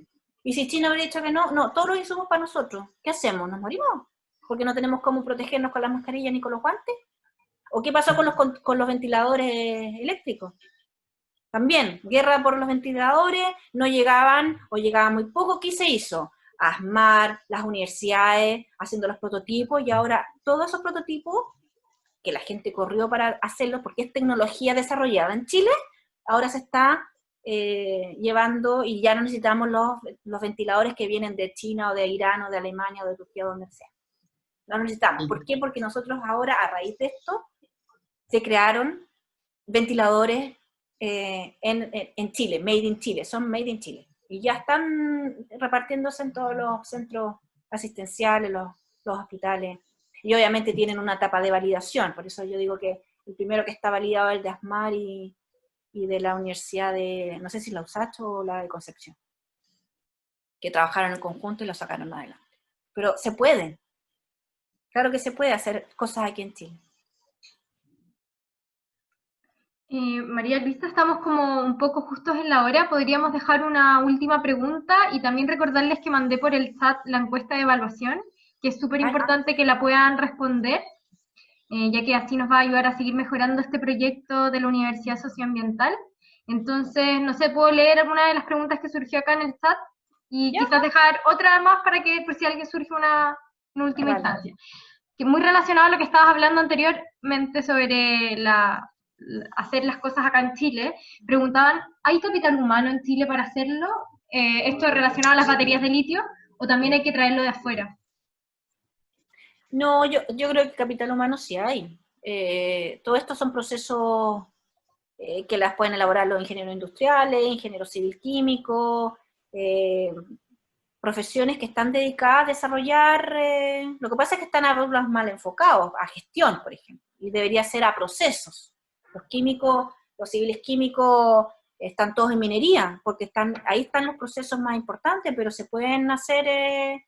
Y si China hubiera dicho que no, todos los insumos para nosotros, ¿qué hacemos? ¿Nos morimos? Porque no tenemos cómo protegernos con las mascarillas ni con los guantes. ¿O qué pasó con los ventiladores eléctricos? También, guerra por los ventiladores, no llegaban o llegaban muy poco. ¿Qué se hizo? ASMAR, las universidades haciendo los prototipos, y ahora todos esos prototipos que la gente corrió para hacerlos porque es tecnología desarrollada en Chile, ahora se está llevando, y ya no necesitamos los ventiladores que vienen de China o de Irán o de Alemania o de Turquía, donde sea. No lo necesitamos. ¿Por qué? Porque nosotros ahora, a raíz de esto, se crearon ventiladores en Chile, made in Chile, son made in Chile. Y ya están repartiéndose en todos los centros asistenciales, los hospitales. Y obviamente tienen una etapa de validación, por eso yo digo que el primero que está validado es el de ASMAR y de la Universidad de, no sé si la USACH o la de Concepción, que trabajaron en conjunto y lo sacaron adelante. Pero se puede, claro que se puede hacer cosas aquí en Chile. María Luisa, estamos como un poco justos en la hora, podríamos dejar una última pregunta y también recordarles que mandé por el chat la encuesta de evaluación, que es súper importante que la puedan responder, ya que así nos va a ayudar a seguir mejorando este proyecto de la Universidad Socioambiental. Entonces, no sé, puedo leer alguna de las preguntas que surgió acá en el chat y quizás dejar otra más para que, por si alguien surge una última instancia. Que muy relacionado a lo que estabas hablando anteriormente sobre hacer las cosas acá en Chile, preguntaban, ¿hay capital humano en Chile para hacerlo? ¿Esto es relacionado a las baterías de litio o también hay que traerlo de afuera? No, yo creo que capital humano sí hay. Todo esto son procesos que las pueden elaborar los ingenieros industriales, ingenieros civil químicos, profesiones que están dedicadas a desarrollar, lo que pasa es que están a rubros mal enfocados, a gestión, por ejemplo, y debería ser a procesos. Los químicos, los civiles químicos están todos en minería, porque ahí están los procesos más importantes, pero se pueden hacer,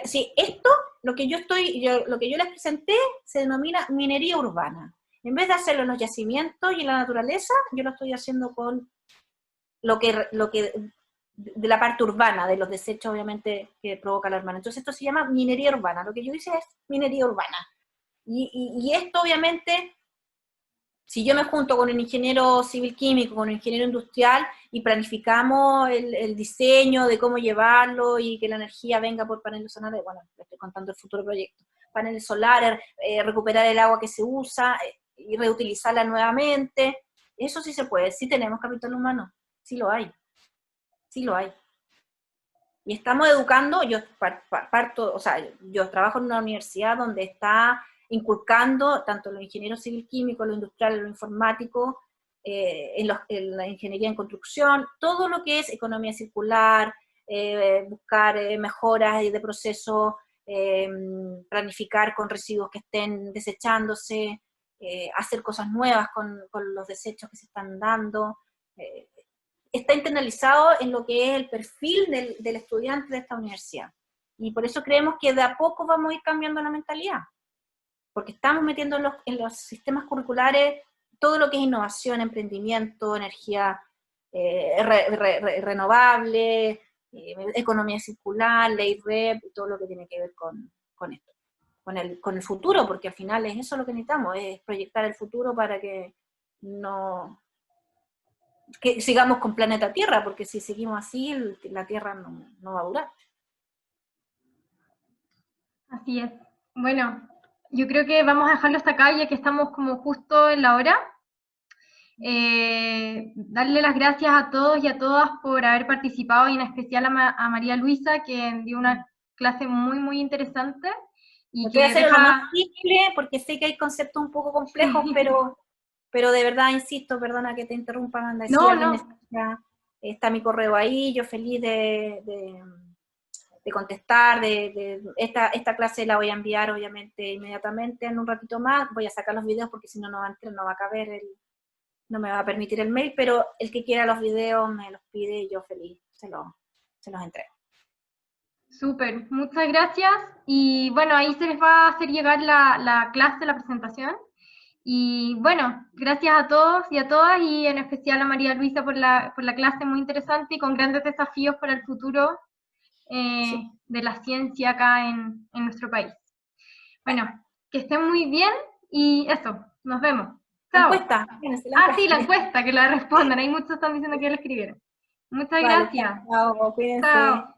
si esto, lo que yo les presenté, se denomina minería urbana. En vez de hacerlo en los yacimientos y en la naturaleza, yo lo estoy haciendo con lo que de la parte urbana, de los desechos obviamente que provoca la urbana. Entonces esto se llama minería urbana, lo que yo hice es minería urbana. Y esto obviamente, si yo me junto con un ingeniero civil químico, con un ingeniero industrial, y planificamos el diseño de cómo llevarlo y que la energía venga por paneles solares, bueno, le estoy contando el futuro proyecto, paneles solares, recuperar el agua que se usa y reutilizarla nuevamente, eso sí se puede, sí tenemos capital humano, sí lo hay. Sí lo hay. Y estamos educando, yo trabajo en una universidad donde está inculcando tanto los ingenieros civil químicos, los industriales, los informáticos, en la ingeniería en construcción, todo lo que es economía circular, buscar mejoras de proceso, planificar con residuos que estén desechándose, hacer cosas nuevas con los desechos que se están dando, está internalizado en lo que es el perfil del estudiante de esta universidad. Y por eso creemos que de a poco vamos a ir cambiando la mentalidad, porque estamos metiendo en los sistemas curriculares todo lo que es innovación, emprendimiento, energía renovable, economía circular, ley REP, y todo lo que tiene que ver con esto, con el futuro, porque al final es eso lo que necesitamos, es proyectar el futuro para que sigamos con planeta Tierra, porque si seguimos así, la Tierra no va a durar. Así es. Bueno, yo creo que vamos a dejarlo hasta acá, ya que estamos como justo en la hora. Darle las gracias a todos y a todas por haber participado, y en especial a María Luisa, que dio una clase muy, muy interesante. Y voy a hacer lo más simple, porque sé que hay conceptos un poco complejos, pero de verdad, insisto, perdona que te interrumpa, Amanda, si alguien necesita, está mi correo ahí, yo feliz de contestar, esta clase la voy a enviar obviamente inmediatamente en un ratito más, voy a sacar los videos porque si no, no va a caber, no me va a permitir el mail, pero el que quiera los videos me los pide y yo feliz se los entrego. Súper, muchas gracias, y bueno, ahí se les va a hacer llegar la clase, la presentación. Y bueno, gracias a todos y a todas, y en especial a María Luisa por la clase muy interesante y con grandes desafíos para el futuro de la ciencia acá en nuestro país. Bueno, que estén muy bien y eso, nos vemos. Chao. Encuesta. Fíjense, Sí, la encuesta, que la respondan. Hay muchos que están diciendo que la escribieron. Muchas Vale, gracias. chao, cuídense. Chao.